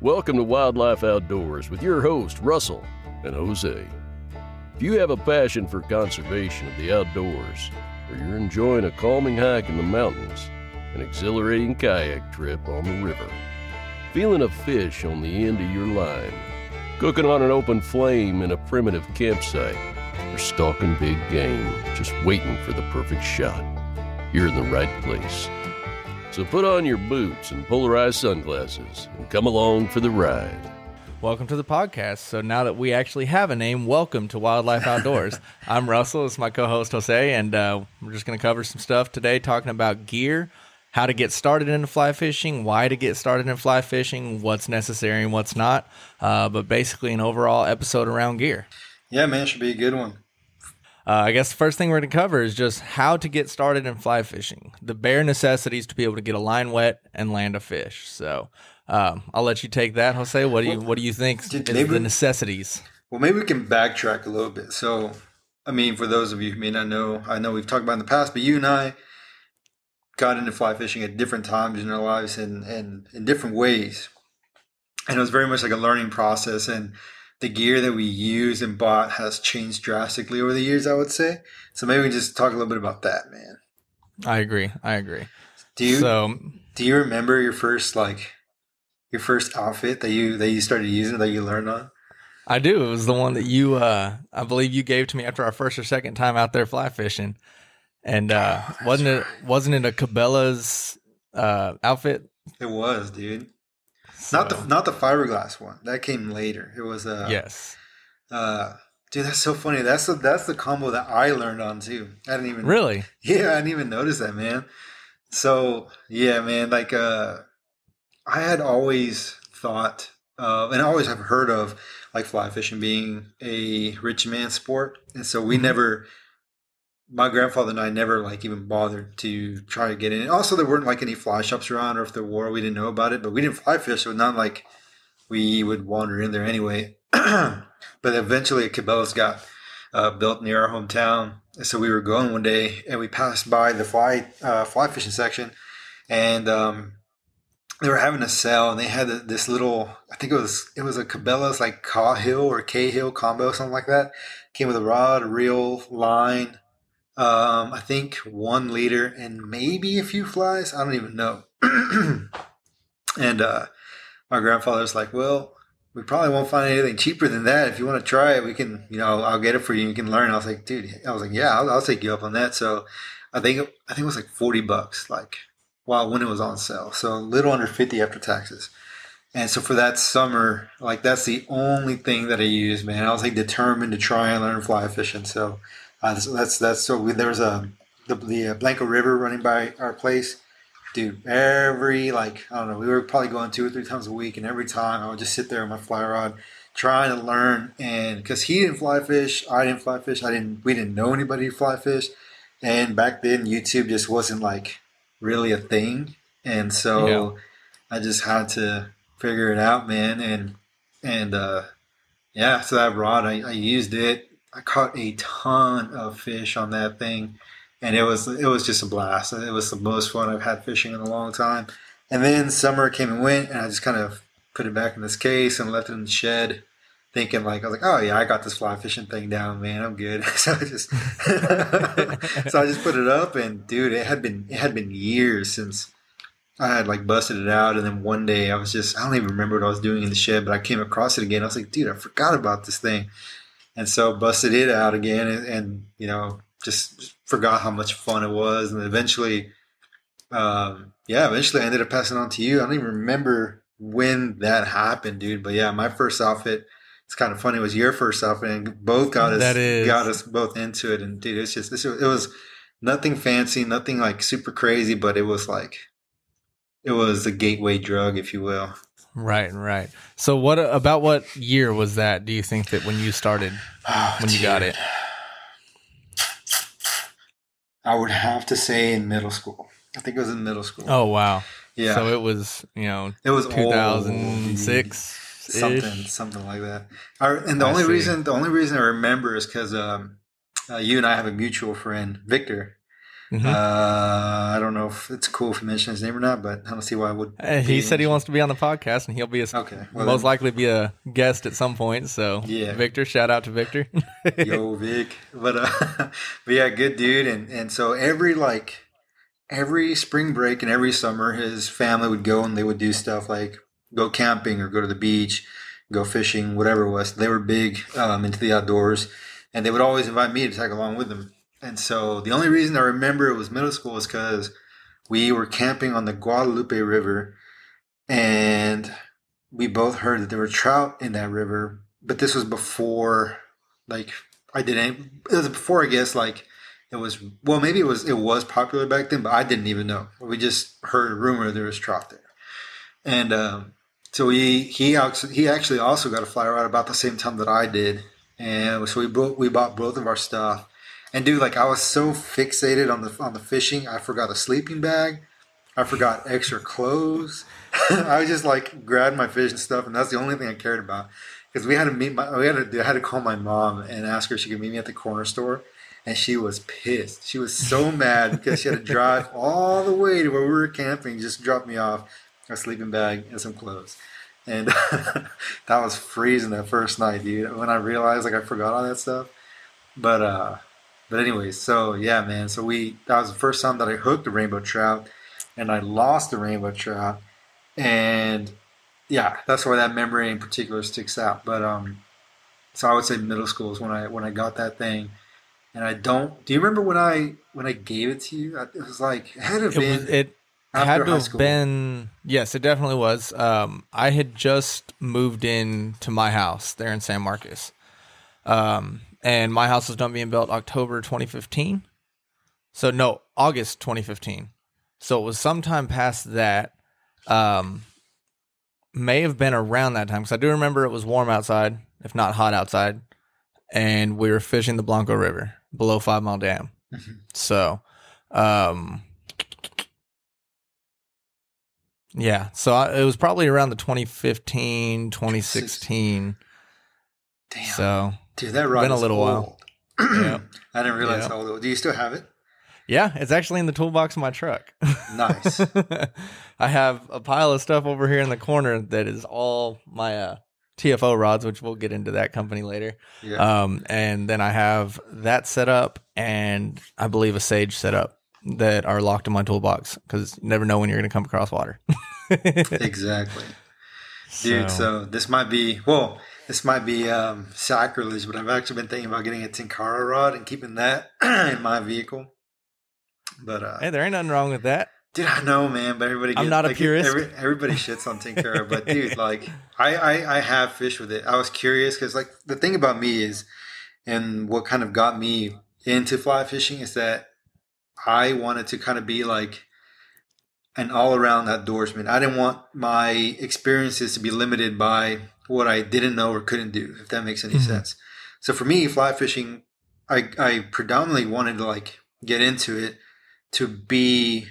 Welcome to Wildlife Outdoors with your host, Russell and Jose. If you have a passion for conservation of the outdoors, or you're enjoying a calming hike in the mountains, an exhilarating kayak trip on the river, feeling a fish on the end of your line, cooking on an open flame in a primitive campsite, or stalking big game, just waiting for the perfect shot, you're in the right place. So put on your boots and polarized sunglasses and come along for the ride. Welcome to the podcast. So now that we actually have a name, welcome to Wildlife Outdoors. I'm Russell. It's my co-host Jose, and we're just going to cover some stuff today, talking about gear, how to get started into fly fishing, why to get started in fly fishing, what's necessary and what's not, but basically an overall episode around gear. Yeah, man, it should be a good one. I guess the first thing we're going to cover is just how to get started in fly fishing, the bare necessities to be able to get a line wet and land a fish. So I'll let you take that, Jose. What do you think is the necessities? Well, maybe we can backtrack a little bit. So, I mean, for those of you who may not know, I know we've talked about in the past, but you and I got into fly fishing at different times in our lives and in different ways. And it was very much like a learning process, and the gear that we use and bought has changed drastically over the years, I would say. So maybe we just talk a little bit about that, man. I agree. Do you remember your first outfit that you started using, that you learned on? I do. It was the one that you, I believe you gave to me after our first or second time out there fly fishing. And wasn't it a Cabela's outfit? It was, dude. So, not the fiberglass one. That came later. It was yes. Dude, that's so funny. That's the combo that I learned on too. I didn't even really. Yeah, I didn't even notice that, man. So yeah, man. Like I had always thought and I always have heard of like fly fishing being a rich man sport, and so we never. My grandfather and I never like even bothered to try to get in. Also, there weren't like any fly shops around, or if there were, we didn't know about it. But we didn't fly fish, so not like we would wander in there anyway. But eventually, Cabela's got built near our hometown. So we were going one day, and we passed by the fly fishing section, and they were having a sale, and they had this little. I think it was a Cabela's like Cahill or Cahill combo, something like that. Came with a rod, a reel, line. I think 1 liter and maybe a few flies. I don't even know. And my grandfather was like, well, we probably won't find anything cheaper than that. If you want to try it, we can, I'll get it for you. You can learn. I was like, dude, yeah, I'll take you up on that. So I think it was like $40, like, when it was on sale. So a little under 50 after taxes. And so for that summer, like, that's the only thing that I used, man. I was like determined to try and learn fly fishing. So there was the Blanco River running by our place, dude. Every we were probably going 2 or 3 times a week, and every time I would just sit there with my fly rod trying to learn. And because he didn't fly fish, I didn't fly fish. We didn't know anybody who fly fish, and back then YouTube just wasn't like really a thing, and so I just had to figure it out, man. And so that rod, I used it. I caught a ton of fish on that thing, and it was just a blast. It was the most fun I've had fishing in a long time. And then summer came and went, and I just kind of put it back in this case and left it in the shed, thinking I was like, oh yeah, I got this fly fishing thing down, man. I'm good. So I just put it up, and dude, it had been years since I had like busted it out. And then one day I don't even remember what I was doing in the shed, but I came across it again. I was like, dude, I forgot about this thing. And so busted it out again, and just forgot how much fun it was. And eventually I ended up passing it on to you. I don't even remember when that happened, dude. But yeah, my first outfit, it's kind of funny, it was your first outfit, and both got us both into it. And dude, it was nothing fancy, nothing like super crazy, but it was a gateway drug, if you will. Right. So what year was that, do you think, that when you started, you got it? I would have to say in middle school. I think it was in middle school. Oh, wow. Yeah. So it was, it was 2006. Something like that. The only reason I remember is because you and I have a mutual friend, Victor. I don't know if it's cool if you mention his name or not, but I don't see why I would. He said he wants to be on the podcast, and he'll be most likely be a guest at some point. So, yeah. Victor, shout out to Victor. Yo, Vic. But yeah, good dude. And so every spring break and every summer, his family would go and they would do stuff like go camping or go to the beach, go fishing, whatever it was. They were big into the outdoors, and they would always invite me to tag along with them. And so the only reason I remember it was middle school is because we were camping on the Guadalupe River, and we both heard that there were trout in that river. But this was before, it was before, I guess, it was popular back then, but I didn't even know. We just heard a rumor there was trout there. And so he actually also got a fly rod about the same time that I did. And so we bought both of our stuff. And dude, I was so fixated on the fishing, I forgot a sleeping bag. I forgot extra clothes. I was just grabbed my fish and stuff, and that's the only thing I cared about. Because I had to call my mom and ask her if she could meet me at the corner store, and she was pissed. She was so mad because she had to drive all the way to where we were camping just to drop me off a sleeping bag and some clothes. And that was freezing that first night, dude. When I realized I forgot all that stuff, But anyways, so yeah, man. So that was the first time that I hooked a rainbow trout, and I lost a rainbow trout, and yeah, that's why that memory in particular sticks out. But so I would say middle school is when I got that thing, and I don't. Do you remember when I gave it to you? It was it had to have been. It had to have been. Yes, it definitely was. I had just moved in to my house there in San Marcos. And my house was done being built October 2015. So no, August 2015. So it was sometime past that. May have been around that time, because I do remember it was warm outside, if not hot outside, and we were fishing the Blanco River below 5 Mile Dam. Mm-hmm. So, yeah. So it was probably around the 2015, 2016. Damn. So. Dude, that rod been a is little old. While. Yeah. I didn't realize how old it was. Do you still have it? Yeah, it's actually in the toolbox of my truck. Nice. I have a pile of stuff over here in the corner that is all my TFO rods, which we'll get into that company later. Yeah. And then I have that set up, and I believe a Sage set up that are locked in my toolbox, because you never know when you're going to come across water. Exactly. Dude, so this might be sacrilege, but I've actually been thinking about getting a Tenkara rod and keeping that in my vehicle. But hey, there ain't nothing wrong with that. Dude, I know, man, but I'm not a purist. Everybody shits on Tenkara, but dude, I have fished with it. I was curious because the thing about me is, and what kind of got me into fly fishing is that I wanted to kind of be an all-around outdoorsman. I didn't want my experiences to be limited by what I didn't know or couldn't do, if that makes any sense. So for me, fly fishing, I predominantly wanted to get into it to be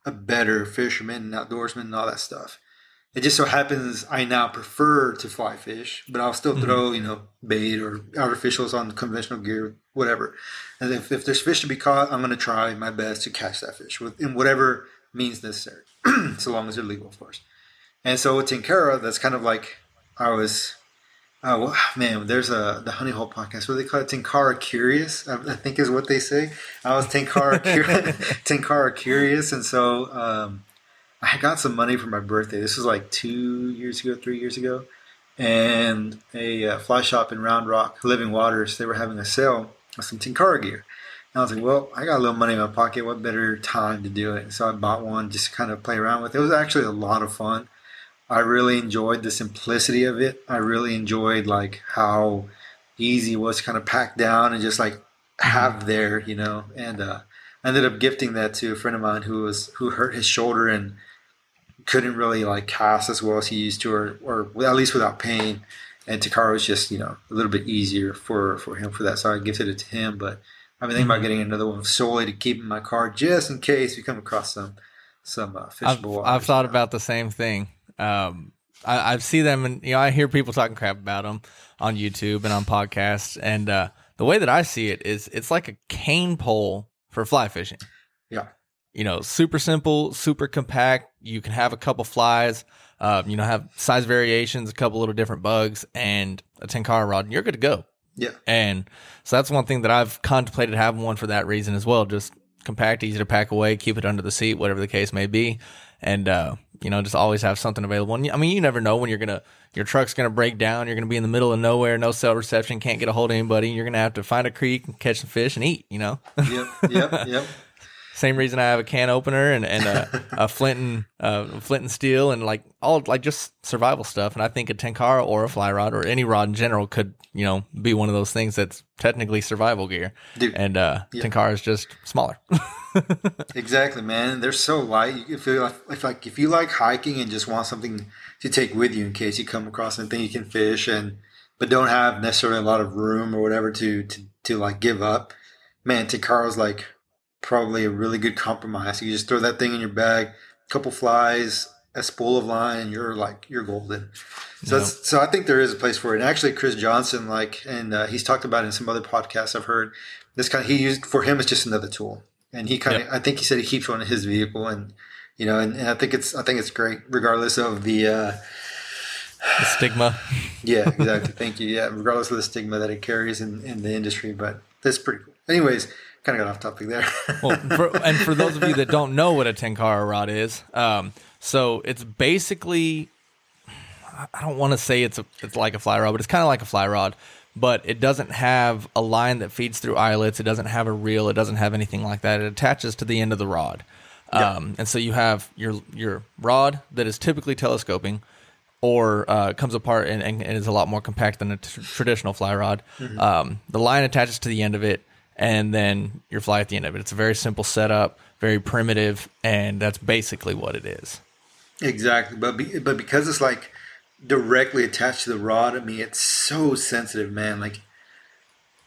a better fisherman and outdoorsman and all that stuff. It just so happens I now prefer to fly fish, but I'll still throw, bait or artificials on conventional gear, whatever. And if there's fish to be caught, I'm going to try my best to catch that fish in whatever means necessary, so long as they're legal, of course. And so with Tenkara, that's kind of there's the Honey Hole podcast. What do they call it? Tenkara Curious, I think is what they say. I was Tenkara Curious, and so I got some money for my birthday. This was 3 years ago, and a fly shop in Round Rock, Living Waters, they were having a sale of some Tenkara gear. And I was like, well, I got a little money in my pocket. What better time to do it? So I bought one just to kind of play around with. It was actually a lot of fun. I really enjoyed the simplicity of it. I really enjoyed how easy it was to kind of pack down and just have there, And I ended up gifting that to a friend of mine who hurt his shoulder and couldn't really cast as well as he used to, or at least without pain. And Tenkara was just a little bit easier for him for that. So I gifted it to him, but I've been thinking about getting another one solely to keep in my car just in case we come across some fishable water. I've thought about the same thing. I see them, and I hear people talking crap about them on YouTube and on podcasts. And the way that I see it is, it's like a cane pole for fly fishing. Yeah. Super simple, super compact. You can have a couple flies, have size variations, a couple little different bugs, and a tenkara rod, and you're good to go. Yeah. And so that's one thing that I've contemplated having one for that reason as well. Just compact, easy to pack away, keep it under the seat, whatever the case may be. And, just always have something available. And, you never know when your truck's going to break down. You're going to be in the middle of nowhere, no cell reception, can't get a hold of anybody. You're going to have to find a creek and catch some fish and eat, Yep. Same reason I have a can opener and a flint and steel and all just survival stuff. And I think a tenkara or a fly rod or any rod in general could, be one of those things that's technically survival gear. Dude, and tenkara is just smaller. Exactly, man. They're so light. You feel like if you like hiking and just want something to take with you in case you come across anything you can fish but don't have necessarily a lot of room or whatever to like give up. Man, tenkara's like probably a really good compromise. You just throw that thing in your bag, a couple flies, a spool of line, and you're golden. So so I think there is a place for it. And actually, Chris Johnson, he's talked about it in some other podcasts I've heard. For him, it's just another tool. And I think he said he keeps one in his vehicle, and I think it's great, regardless of the stigma. Yeah, exactly. Thank you. Yeah, regardless of the stigma that it carries in the industry, but that's pretty cool. Anyways, kind of got off topic there. And for those of you that don't know what a tenkara rod is, so it's basically, I don't want to say it's like a fly rod, but it's kind of like a fly rod. But it doesn't have a line that feeds through eyelets. It doesn't have a reel. It doesn't have anything like that. It attaches to the end of the rod. Yeah. And so you have your rod that is typically telescoping or comes apart and is a lot more compact than a traditional fly rod. Mm-hmm. The line attaches to the end of it, and then your fly at the end of it. It's a very simple setup, very primitive, and that's basically what it is. Exactly. But because it's like directly attached to the rod, I mean, it's so sensitive, man. Like,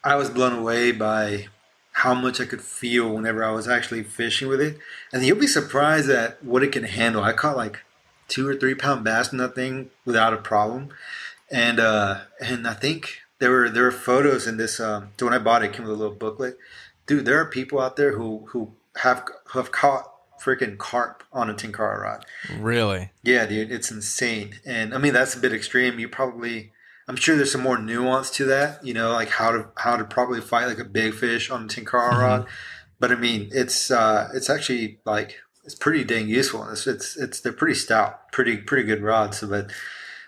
I was blown away by how much I could feel whenever I was actually fishing with it. And you'll be surprised at what it can handle. I caught like 2 or 3 pound bass in that thing without a problem. And I think there were photos in this. So when I bought it, it came with a little booklet. Dude, there are people out there who have caught freaking carp on a tenkara rod. Really? Yeah, dude, it's insane. And I mean, that's a bit extreme. I'm sure there's some more nuance to that, like how to properly fight like a big fish on a tenkara Mm-hmm. rod. But I mean, it's actually like, it's pretty dang useful. They're pretty stout, pretty good rods. So, but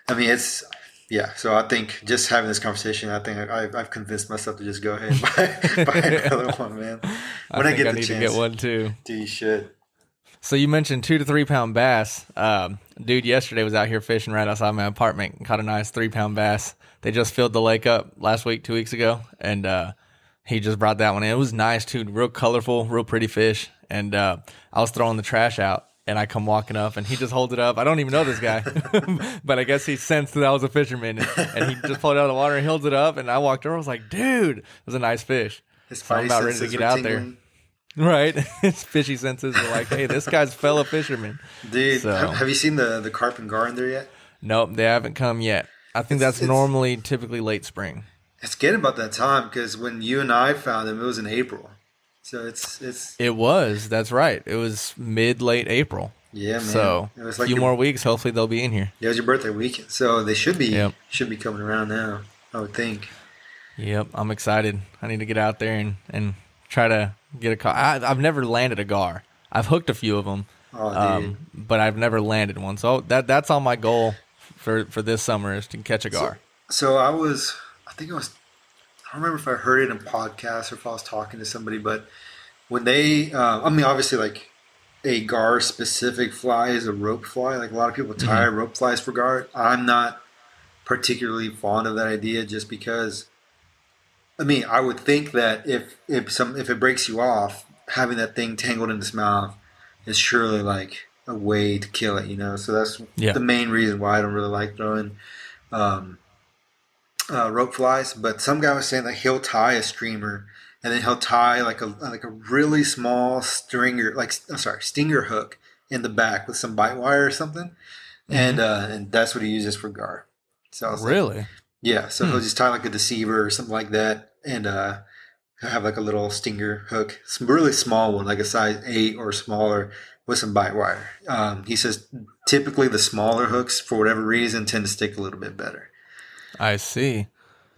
I mean, so I think just having this conversation, I think I've convinced myself to just go ahead and buy another one, man. When I get the chance to get one too. Dude, you should. So you mentioned 2 to 3 pound bass. Dude yesterday was out here fishing right outside my apartment and caught a nice 3 pound bass. They just filled the lake up last week, 2 weeks ago, and he just brought that one in. It was nice too, real colorful, real pretty fish. And I was throwing the trash out, and I come walking up, and he just holds it up. I don't even know this guy, but I guess he sensed that I was a fisherman, and he just pulled it out of the water and holds it up. And I walked over, I was like, dude, it was a nice fish. So I'm about ready to get out there. Right. His fishy senses were like, hey, this guy's a fellow fisherman. Dude, have you seen the carp and gar in there yet? Nope, they haven't come yet. I think that's typically late spring. It's getting about that time, because when you and I found them, it was in April. So It was. That's right. It was late April. Yeah, man. So it was like a few more weeks. Hopefully they'll be in here. Yeah, it was your birthday weekend. So they should be coming around now, I would think. Yep, I'm excited. I need to get out there and try to get a car. I've never landed a gar. I've hooked a few of them, but I've never landed one. So that's on my goal for this summer, is to catch a gar. So I don't remember if I heard it in a podcast or if I was talking to somebody, but when they, obviously like a gar specific fly is a rope fly. Like a lot of people tie rope flies for gar. I'm not particularly fond of that idea, just because, I would think that if it breaks you off, having that thing tangled in its mouth is surely like a way to kill it, So that's the main reason why I don't really like throwing rope flies. But some guy was saying that he'll tie a streamer, and then he'll tie like a really small stinger hook in the back with some bite wire or something, and that's what he uses for gar. So I was really. Like, yeah, so he'll just tie like a deceiver or something like that, and I have like a little stinger hook, some really small one, like a size 8 or smaller, with some bite wire. He says typically the smaller hooks, for whatever reason, tend to stick a little bit better. I see.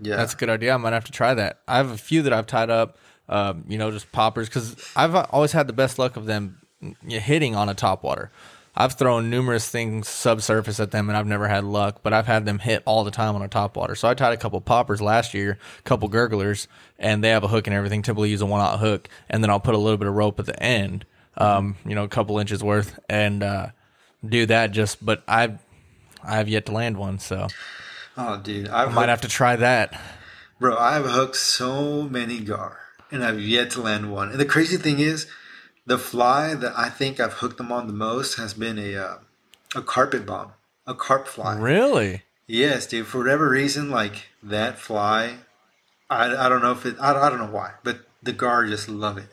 Yeah. That's a good idea. I might have to try that. I have a few that I've tied up, just poppers, because I've always had the best luck of them hitting on a topwater. I've thrown numerous things subsurface at them, and I've never had luck, but I've had them hit all the time on a topwater. So I tied a couple poppers last year, a couple gurglers, and they have a hook and everything. Typically use a 1/0 hook, and then I'll put a little bit of rope at the end, a couple inches worth, and do that. But I have yet to land one, so Oh, dude. I might have to try that. Bro, I've hooked so many gar, and I've yet to land one. And the crazy thing is, the fly that I think I've hooked them on the most has been a carpet bomb, a carp fly. Really? Yes, dude. For whatever reason, like that fly, I don't know if it. I don't know why, but the gar just love it.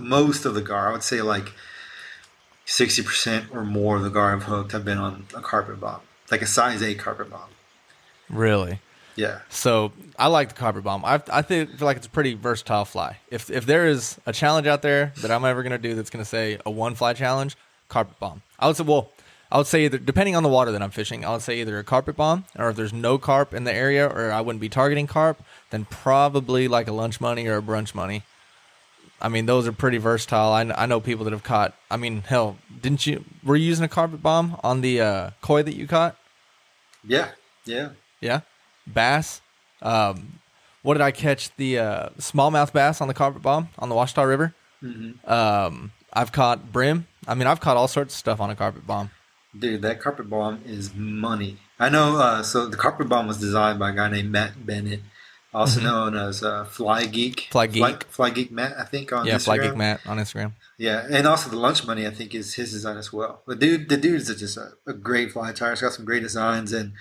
Most of the gar, I would say like 60% or more of the gar I've hooked have been on a carpet bomb, like a size 8 carpet bomb. Really? Yeah. So I like the carpet bomb. I feel like it's a pretty versatile fly. If there is a challenge out there that I'm ever going to do that's going to say a 1 fly challenge, carpet bomb. I would say either, depending on the water that I'm fishing, I would say either a carpet bomb, or if there's no carp in the area or I wouldn't be targeting carp, then probably like a lunch money or a brunch money. I mean, those are pretty versatile. I know people that have caught, I mean, hell, were you using a carpet bomb on the koi that you caught? Yeah. Yeah? Bass. What did I catch? The smallmouth bass on the carpet bomb on the Washita River. Mm-hmm. I've caught brim. I mean, I've caught all sorts of stuff on a carpet bomb. Dude, that carpet bomb is money. I know. So the carpet bomb was designed by a guy named Matt Bennett, also known as Fly Geek. Fly Geek. Fly Geek Matt, I think, on Instagram. Yeah, Fly Geek Matt on Instagram. Yeah, and also the lunch money, I think, is his design as well. But the dude is just a great fly tire. He's got some great designs, and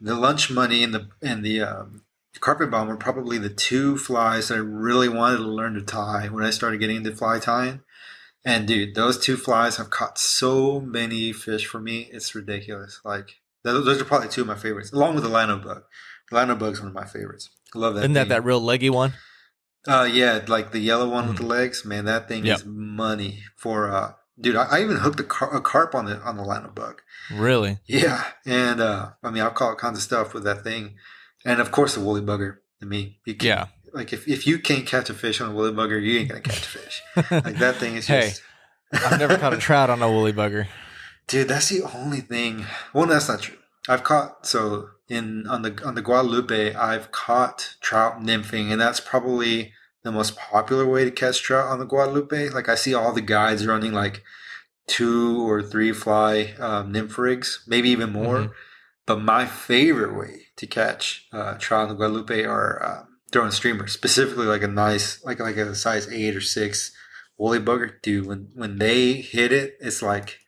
the lunch money and the carpet bomb were probably the 2 flies that I really wanted to learn to tie when I started getting into fly tying. And dude, those 2 flies have caught so many fish for me. It's ridiculous. Like those are probably 2 of my favorites, along with the lino bug. The lino bug's one of my favorites. I love that. Isn't that real leggy one? Yeah, like the yellow one with the legs. Man, that thing is money for. Dude, I even hooked a carp on the lino bug. Really? Yeah, and I mean, I've caught kinds of stuff with that thing, and of course the woolly bugger. I mean, like if you can't catch a fish on a woolly bugger, you ain't gonna catch a fish. Like that thing is just. Hey, I've never caught a trout on a woolly bugger. Dude, that's the only thing. Well, that's not true. I've caught on the Guadalupe, I've caught trout nymphing, and that's probably the most popular way to catch trout on the Guadalupe. Like I see all the guides running like 2 or 3 fly nymph rigs, maybe even more. Mm-hmm. But my favorite way to catch trout on the Guadalupe are throwing streamers, specifically like a nice, like a size 8 or 6 woolly bugger. Dude, when they hit it, it's like,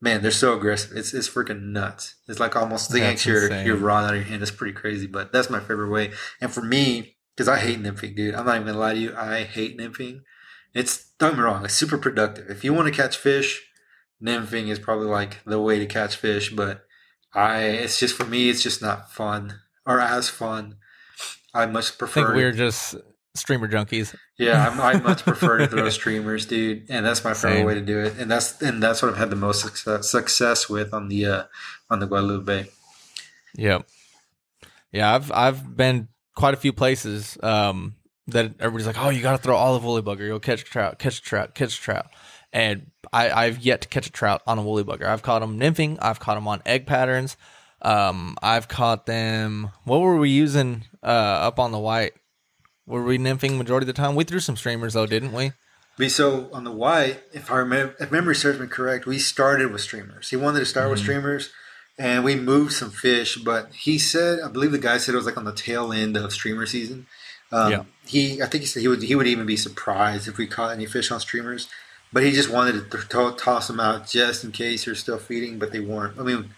man, they're so aggressive. It's freaking nuts. It's like almost yanks your rod out of your hand. It's pretty crazy, but that's my favorite way. And for me, because I hate nymphing, dude. I'm not even gonna lie to you. I hate nymphing. Don't get me wrong. It's super productive. If you want to catch fish, nymphing is probably like the way to catch fish. But it's just for me, it's just not fun or as fun. I much prefer. I think we're just streamer junkies. Yeah, I much prefer to throw streamers, dude, and that's my favorite way to do it. And that's what I've had the most success with on the Guadalupe. Yep. Yeah, I've been quite a few places that everybody's like, oh, you got to throw olive woolly bugger. You'll catch a trout. And I've yet to catch a trout on a woolly bugger. I've caught them nymphing. I've caught them on egg patterns. I've caught them. What were we using up on the white? Were we nymphing majority of the time? We threw some streamers though, didn't we? So on the white, if memory serves me correct, we started with streamers. He wanted to start with streamers, and we moved some fish. But he said, I believe the guy said it was like on the tail end of streamer season. I think he said he would even be surprised if we caught any fish on streamers. But he just wanted to toss them out just in case they're still feeding, but they weren't. I mean,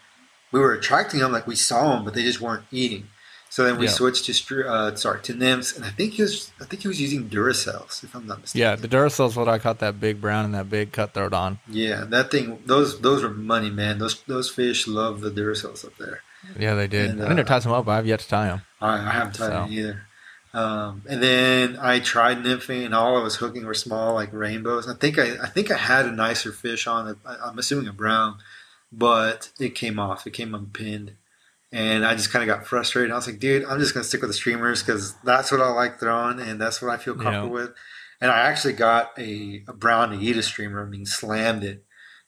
we were attracting them, like we saw them, but they just weren't eating. So then we switched to nymphs, and I think he was using Duracells, if I'm not mistaken. Yeah, the Duracell's what I caught that big brown and that big cutthroat on. Yeah, that thing, those were money, man. Those fish love the Duracells up there. Yeah, they did. And, I need to tie some up. I have yet to tie them. I haven't tied them either. And then I tried nymphing, and all I was hooking were small, like rainbows. I think I had a nicer fish on it. I'm assuming a brown, but it came off. It came unpinned, and I just kind of got frustrated. I was like, dude, I'm just gonna stick with the streamers because that's what I like throwing, and that's what I feel Yeah. comfortable with. And I actually got a brown Aida streamer. I mean, slammed it.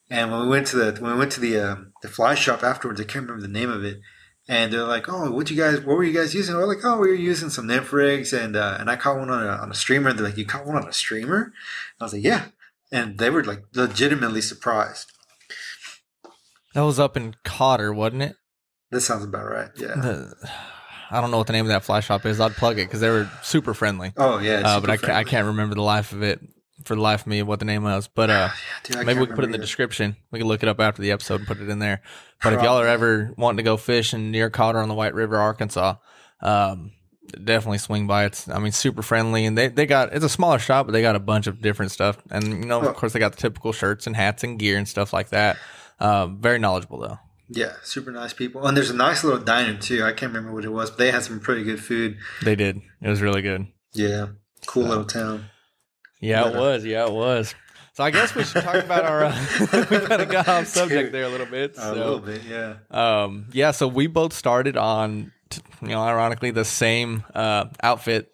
And when we went to the fly shop afterwards, I can't remember the name of it. And they're like, "Oh, what were you guys using?" We're like, "Oh, we were using some nymph rigs, and I caught one on a streamer." And they're like, "You caught one on a streamer?" And I was like, "Yeah." And they were like legitimately surprised. That was up in Cotter, wasn't it? This sounds about right. Yeah. I don't know what the name of that fly shop is. I'd plug it because they were super friendly. Oh yeah. It's But I super can't remember the life of it for the life of me what the name was. But Yeah, dude, I maybe can't we can put it in the remember description. We can look it up after the episode and put it in there. But if y'all are Probably. ever wanting to go fishing near Cotter on the White River, Arkansas, definitely swing by. It's super friendly, and it's a smaller shop, but they got a bunch of different stuff. And of Oh, course, they got the typical shirts and hats and gear and stuff like that. Very knowledgeable though. yeah, super nice people. And there's a nice little diner too. I can't remember what it was, but they had some pretty good food. They did. It was really good. Yeah, cool So. little town. Yeah, it But, was. Yeah, it was. So I guess we should talk about our. We kind of got off subject there a little bit. a little bit, yeah. Yeah. So we both started on, ironically, the same outfit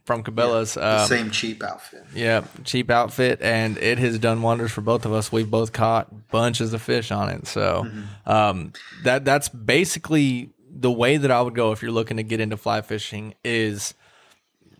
from Cabela's. The same cheap outfit. Yeah, cheap outfit, and it has done wonders for both of us. We've both caught bunches of fish on it. So that's basically the way that I would go if you're looking to get into fly fishing is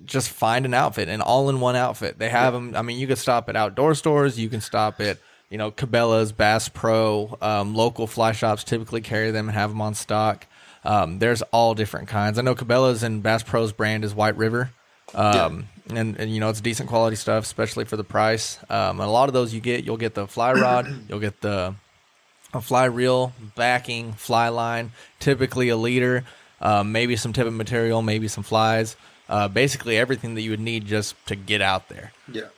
just find an outfit, an all-in-one outfit. They have them. I mean, you can stop at outdoor stores. You can stop at, Cabela's, Bass Pro, local fly shops typically carry them and have them on stock. There's all different kinds. I know Cabela's and Bass Pro's brand is White River. And it's decent quality stuff, especially for the price. And a lot of those you'll get the fly rod, you'll get a fly reel, backing, fly line, typically a leader, maybe some tippet material, maybe some flies. Basically everything that you would need just to get out there. Yeah.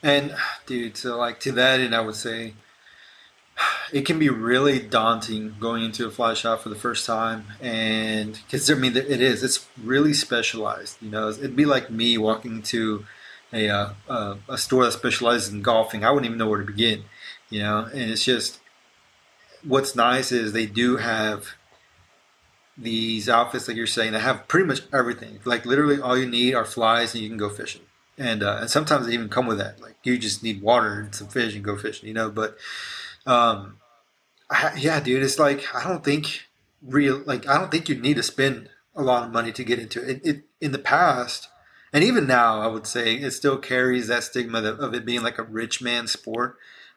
And dude, so like to that end, I would say it can be really daunting going into a fly shop for the first time. And because it's really specialized, it'd be like me walking to a store that specializes in golfing. I wouldn't even know where to begin, and it's just, what's nice is they do have these outfits, like you're saying, that have pretty much everything. Like literally, all you need are flies, and you can go fishing. And sometimes they even come with that. Like you just need water and some fish and go fishing. But yeah, dude, it's like I don't think you need to spend a lot of money to get into it. It in the past, and even now, I would say it still carries that stigma of it being like a rich man sport.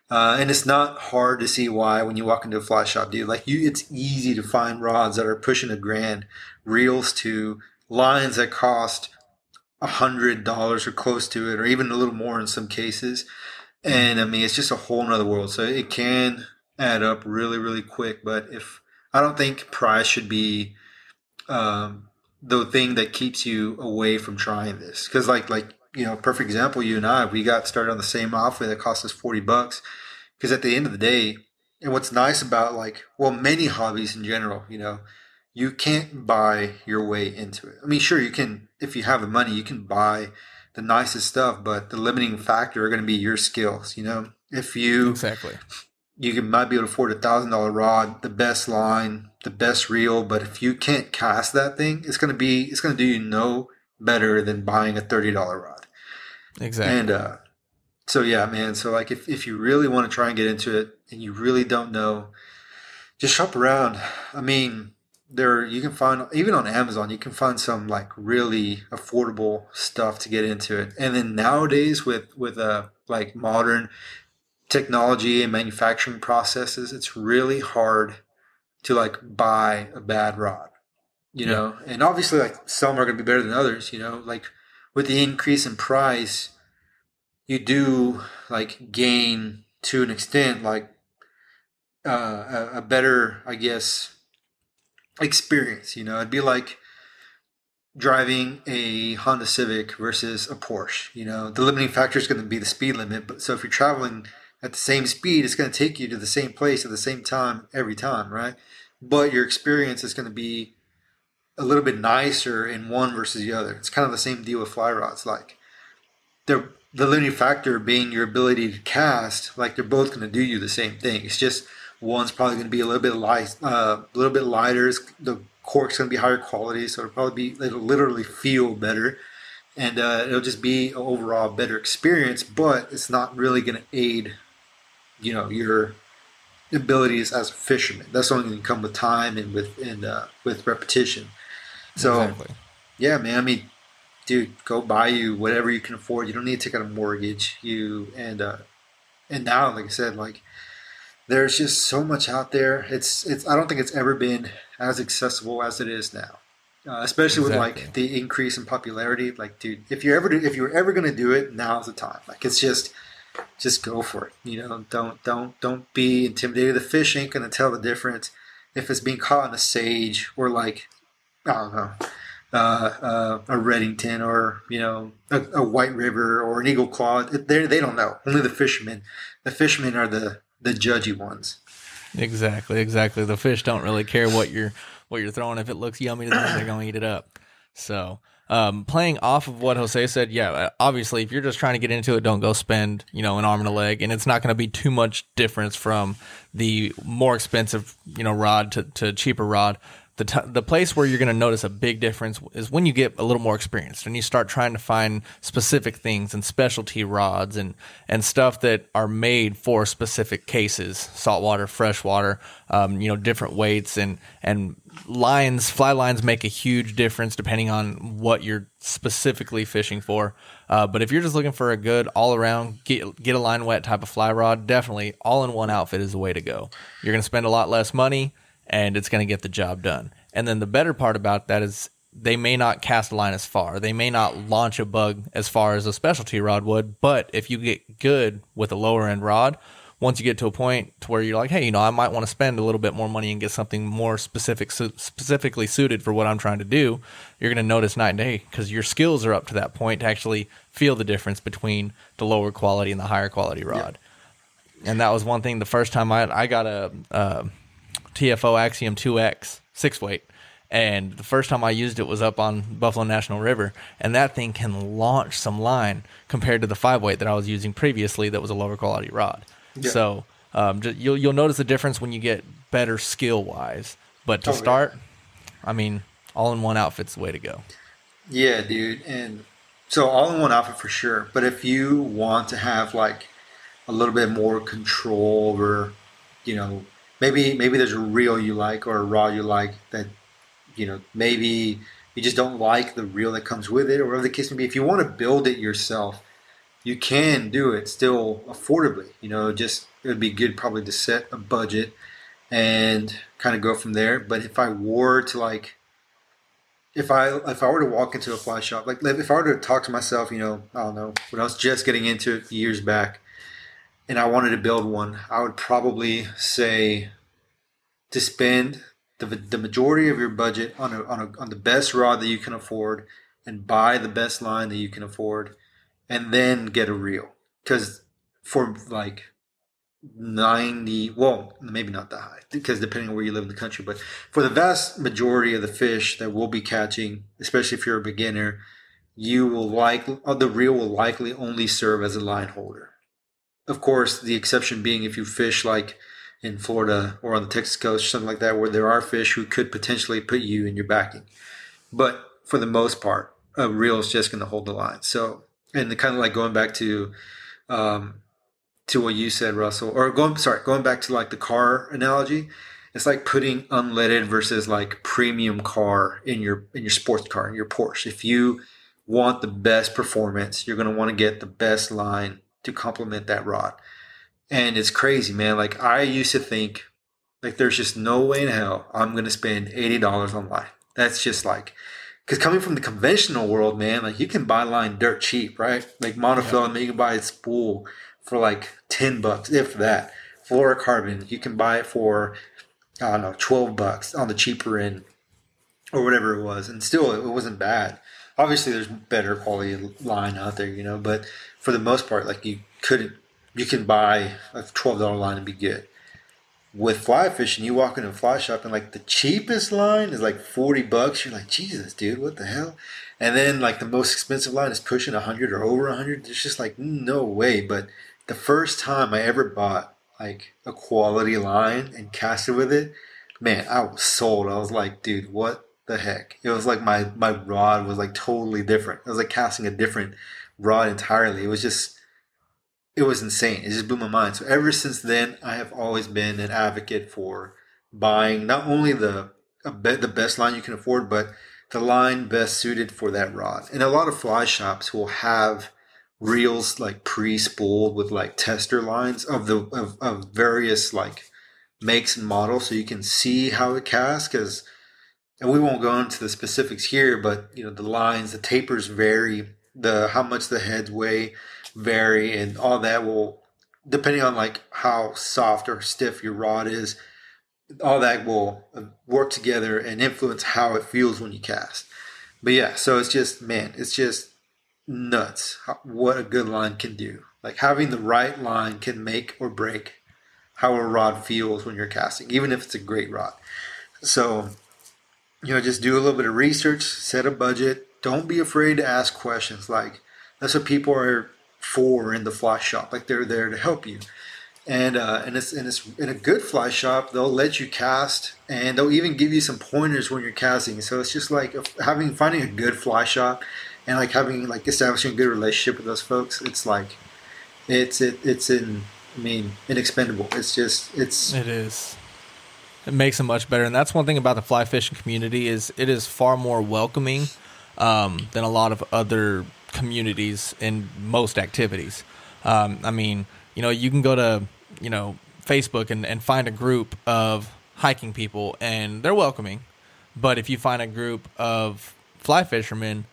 And it's not hard to see why when you walk into a fly shop, dude. Like it's easy to find rods that are pushing $1,000, reels to lines that cost $100 or close to it, or even a little more in some cases. And I mean, it's just a whole nother world. So it can add up really, really quick. But I don't think price should be the thing that keeps you away from trying this. Because perfect example, you and I, we got started on the same outfit that cost us $40. Because at the end of the day, and what's nice about many hobbies in general, you can't buy your way into it. I mean, sure, you can, if you have the money, you can buy the nicest stuff, but the limiting factor are going to be your skills. If Exactly. might be able to afford $1,000 rod, the best line, the best reel, but if you can't cast that thing, it's going to do you no better than buying a $30 rod. Exactly. And so yeah, man. So if you really want to try and get into it and you really don't know, just shop around. I mean, you can find, even on Amazon, you can find some really affordable stuff to get into it. And then nowadays with modern technology and manufacturing processes, it's really hard to buy a bad rod. And obviously some are going to be better than others. With the increase in price, you do gain to an extent a better, I guess, experience. It'd be like driving a Honda Civic versus a Porsche. The limiting factor is going to be the speed limit. But so if you're traveling at the same speed, it's going to take you to the same place at the same time every time, right? But your experience is going to be a little bit nicer in one versus the other. It's kind of the same deal with fly rods. Like the limiting factor being your ability to cast. Like they're both going to do you the same thing. It's just one's probably going to be a little bit light, a little bit lighter. The cork's going to be higher quality, so it'll literally feel better, and it'll just be an overall better experience. But it's not really going to aid, your abilities as a fisherman. That's only going to come with time and with repetition. So, Exactly. yeah, man. I mean, dude, go buy you whatever you can afford. You don't need to take out a mortgage. And now, like I said, like there's just so much out there. It's. I don't think it's ever been as accessible as it is now. Especially with Exactly. like the increase in popularity. Like, dude, if you're ever gonna do it, now's the time. Like, it's just go for it. Don't be intimidated. The fish ain't gonna tell the difference if it's being caught in a sage or like, I don't know, a Reddington or a white river or an eagle claw. They don't know. Only the fishermen. The fishermen are the judgy ones. Exactly. The fish don't really care what you're throwing. If it looks yummy to them, they're going to eat it up. So, playing off of what Jose said, yeah, obviously, if you're just trying to get into it, don't go spend, an arm and a leg, and it's not going to be too much difference from the more expensive, rod to cheaper rod. The place where you're going to notice a big difference is when you get a little more experienced and you start trying to find specific things and specialty rods and stuff that are made for specific cases, saltwater, freshwater, different weights and lines. Fly lines make a huge difference depending on what you're specifically fishing for. But if you're just looking for a good all around get a line wet type of fly rod, definitely all in one outfit is the way to go. You're going to spend a lot less money, and it's going to get the job done. And then the better part about that is they may not cast a line as far. They may not launch a bug as far as a specialty rod would. But if you get good with a lower end rod, once you get to a point to where you're like, hey, I might want to spend a little bit more money and get something more specifically suited for what I'm trying to do, you're going to notice night and day because your skills are up to that point to actually feel the difference between the lower quality and the higher quality rod. Yeah. And that was one thing. The first time I got a TFO Axiom 2X 6-weight, and the first time I used it was up on Buffalo National River, and that thing can launch some line compared to the 5-weight that I was using previously that was a lower quality rod. Yeah. So you'll notice a difference when you get better skill wise, but to start, I mean, all in one outfit's the way to go. Yeah, dude. And so all in one outfit for sure, but if you want to have like a little bit more control over, maybe there's a reel you like or a rod you like that, maybe you just don't like the reel that comes with it or whatever the case may be. If you want to build it yourself, you can do it still affordably. Just it would be good probably to set a budget and kind of go from there. But if I were to if I were to walk into a fly shop, like if I were to talk to myself, I don't know, when I was just getting into it years back, and I wanted to build one, I would probably say to spend the majority of your budget on the best rod that you can afford and buy the best line that you can afford and then get a reel. Because for like 90, well, maybe not that high because depending on where you live in the country, but for the vast majority of the fish that we'll be catching, especially if you're a beginner, the reel will likely only serve as a line holder. Of course, the exception being if you fish like in Florida or on the Texas coast or something like that, where there are fish who could potentially put you in your backing. But for the most part, a reel is just going to hold the line. So, and kind of like going back to what you said, Russell, or going back to like the car analogy, it's like putting unleaded versus like premium car in your sports car, in your Porsche. If you want the best performance, you're going to want to get the best line to complement that rod. And it's crazy, man. Like I used to think like there's just no way in hell I'm going to spend $80 on line. That's just like, because coming from the conventional world, man, like you can buy line dirt cheap, right? Like monofilament, you can buy a spool for like $10, if that. Fluorocarbon, you can buy it for, I don't know, $12 on the cheaper end or whatever it was. And still, it wasn't bad. Obviously, there's better quality line out there, but for the most part, like you can buy a $12 line and be good. with fly fishing, you walk into a fly shop and like the cheapest line is like $40. You're like, Jesus, dude, what the hell? And then like the most expensive line is pushing 100 or over 100. It's just like no way. But the first time I ever bought like a quality line and casted with it, man, I was sold. I was like, dude, what the heck? It was like my rod was like totally different. I was like casting a different rod entirely. It was insane. It just blew my mind. So ever since then, I have always been an advocate for buying not only the best line you can afford, but the line best suited for that rod. And a lot of fly shops will have reels like pre-spooled with like tester lines of various like makes and models, so you can see how it casts. Because, and we won't go into the specifics here, but you know the lines, the tapers vary, the how much the heads weigh vary, and all that will, depending on like how soft or stiff your rod is, all that will work together and influence how it feels when you cast. But yeah, so it's just, man, it's just nuts what a good line can do. Like having the right line can make or break how a rod feels when you're casting, even if it's a great rod. So, you know, just do a little bit of research, set a budget. Don't be afraid to ask questions. Like that's what people are for in the fly shop. Like they're there to help you. And it's in a good fly shop, they'll let you cast, and they'll even give you some pointers when you're casting. So it's just like finding a good fly shop, and like having like establishing a good relationship with those folks. It's like inexpendable. It is. It makes it much better, and that's one thing about the fly fishing community is it is far more welcoming than a lot of other communities in most activities. I mean, you know, you can go to, you know, Facebook and find a group of hiking people and they're welcoming. But if you find a group of fly fishermen,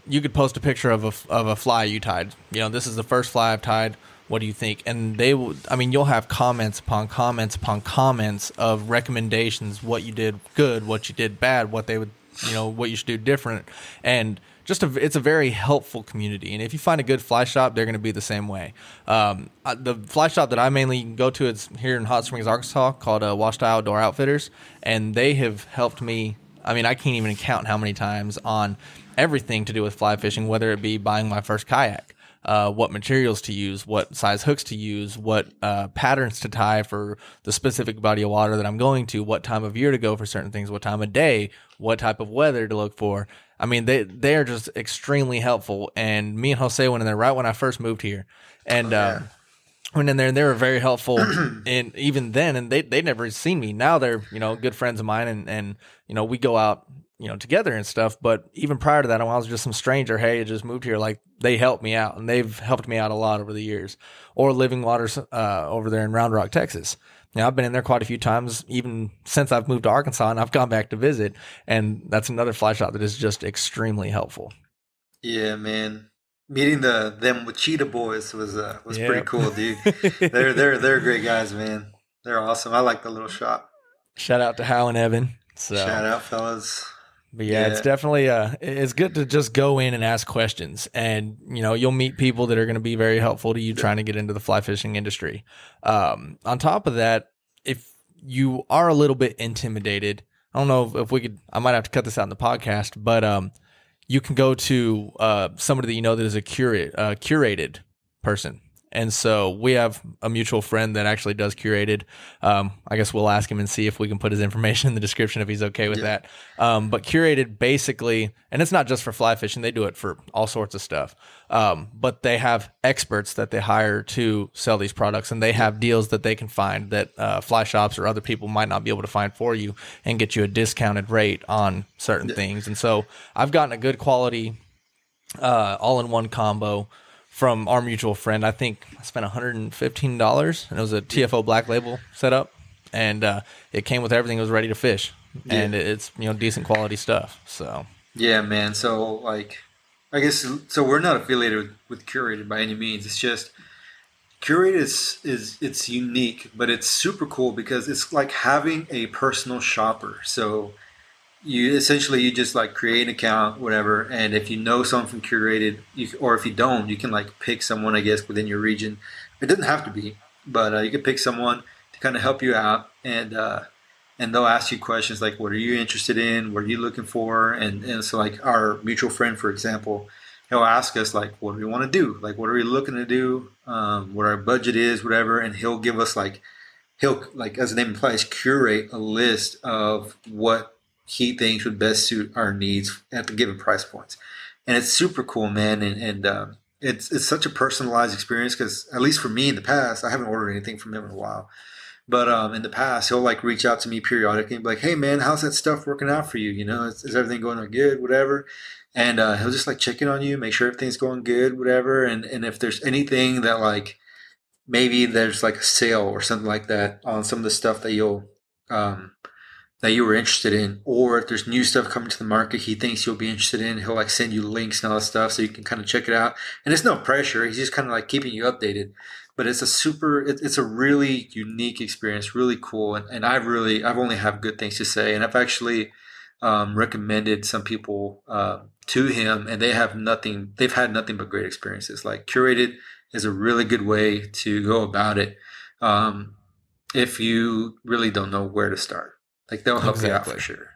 you could post a picture of a fly you tied. You know, this is the first fly I've tied. What do you think? And they will, I mean, you'll have comments upon comments upon comments of recommendations, what you did good, what you did bad, what they would, you know, what you should do different. And it's a very helpful community, and if you find a good fly shop, they're going to be the same way. The fly shop that I mainly go to is here in Hot Springs, Arkansas, called Washed Outdoor Outfitters, and they have helped me. I mean, I can't even count how many times on everything to do with fly fishing, whether it be buying my first kayak, what materials to use, what size hooks to use, what patterns to tie for the specific body of water that I'm going to, what time of year to go for certain things, what time of day, what type of weather to look for. I mean, they are just extremely helpful. And me and Jose went in there right when I first moved here, and went in there and they were very helpful. And even then, and they never seen me. Now they're, you know, good friends of mine, and you know, we go out, you know, together and stuff. But even prior to that, when I was just some stranger, hey, I just moved here, like they helped me out, and they've helped me out a lot over the years. Or Living Waters over there in Round Rock, Texas. Now, I've been in there quite a few times, even since I've moved to Arkansas, and I've gone back to visit. And that's another fly shop that is just extremely helpful. Yeah, man. Meeting them with Cheetah Boys was pretty cool, dude. They're great guys, man. They're awesome. I like the little shop. Shout out to Hal and Evan. So, shout out, fellas. But yeah, it's definitely it's good to just go in and ask questions, and you know, you'll meet people that are going to be very helpful to you trying to get into the fly fishing industry. On top of that, if you are a little bit intimidated, I don't know if we could, I might have to cut this out in the podcast, but you can go to somebody that you know that is a curated person. And so we have a mutual friend that actually does curated. I guess we'll ask him and see if we can put his information in the description if he's okay with that. But curated basically, and it's not just for fly fishing, they do it for all sorts of stuff. But they have experts that they hire to sell these products, and they have deals that they can find that fly shops or other people might not be able to find for you, and get you a discounted rate on certain things. And so I've gotten a good quality all-in-one combo from our mutual friend. I think I spent $115, and it was a TFO Black Label setup, and it came with everything. It was ready to fish, and it's, you know, decent quality stuff. So yeah, man. So like, I guess so. We're not affiliated with Curated by any means. It's just Curated is it's unique, but it's super cool because it's like having a personal shopper. So you just like create an account, whatever, and if you know someone from Curated, or if you don't, you can like pick someone, I guess, within your region. It doesn't have to be, but you can pick someone, to kind of help you out, and they'll ask you questions like, what are you interested in? What are you looking for? And so like our mutual friend, for example, he'll ask us like, what do we want to do? Like, what are we looking to do? What our budget is, whatever. And he'll give us like, he'll like, as the name implies, curate a list of what he thinks would best suit our needs at the given price points. And it's super cool, man. And it's such a personalized experience because at least for me in the past, I haven't ordered anything from him in a while. But in the past, he'll like reach out to me periodically and be like, "Hey, man, how's that stuff working out for you? You know, is everything going on good? Whatever." And he'll just like check in on you, make sure everything's going good, whatever. And if there's anything that like maybe there's like a sale or something like that on some of the stuff um, that you were interested in, or if there's new stuff coming to the market he thinks you'll be interested in, he'll like send you links and all that stuff so you can kind of check it out. And it's no pressure; he's just kind of like keeping you updated. But it's a really unique experience, really cool, and I've only have good things to say, and I've actually recommended some people to him, and they've had nothing but great experiences. Like curated is a really good way to go about it. Um, if you really don't know where to start. Like they'll help you out for Exactly. sure.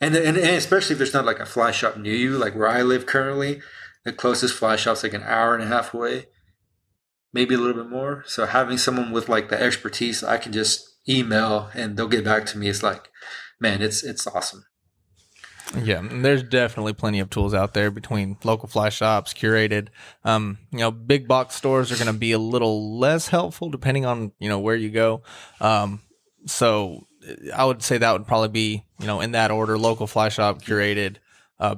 And especially if there's not like a fly shop near you, like where I live currently, the closest fly shop's like an hour and a half away, maybe a little bit more. So having someone with like the expertise I can just email and they'll get back to me, it's like, man, it's awesome. Yeah, and there's definitely plenty of tools out there between local fly shops, curated. Big box stores are going to be a little less helpful depending on where you go. So I would say that would probably be in that order: local fly shop, curated,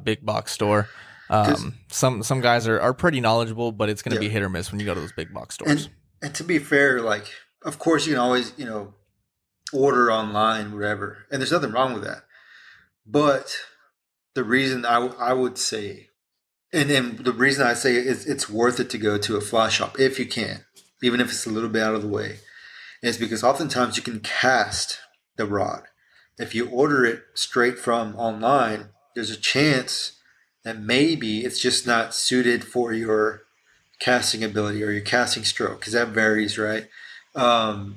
big box store. Because Some guys are pretty knowledgeable, but it's going to yeah, be hit or miss when you go to those big box stores. and to be fair, like of course you can always order online, whatever, and there's nothing wrong with that. But the reason I would say, and the reason I say is it's worth it to go to a fly shop if you can, even if it's a little bit out of the way, is because oftentimes you can cast the rod. If you order it straight from online, there's a chance that maybe it's just not suited for your casting ability or your casting stroke because that varies, right? Um,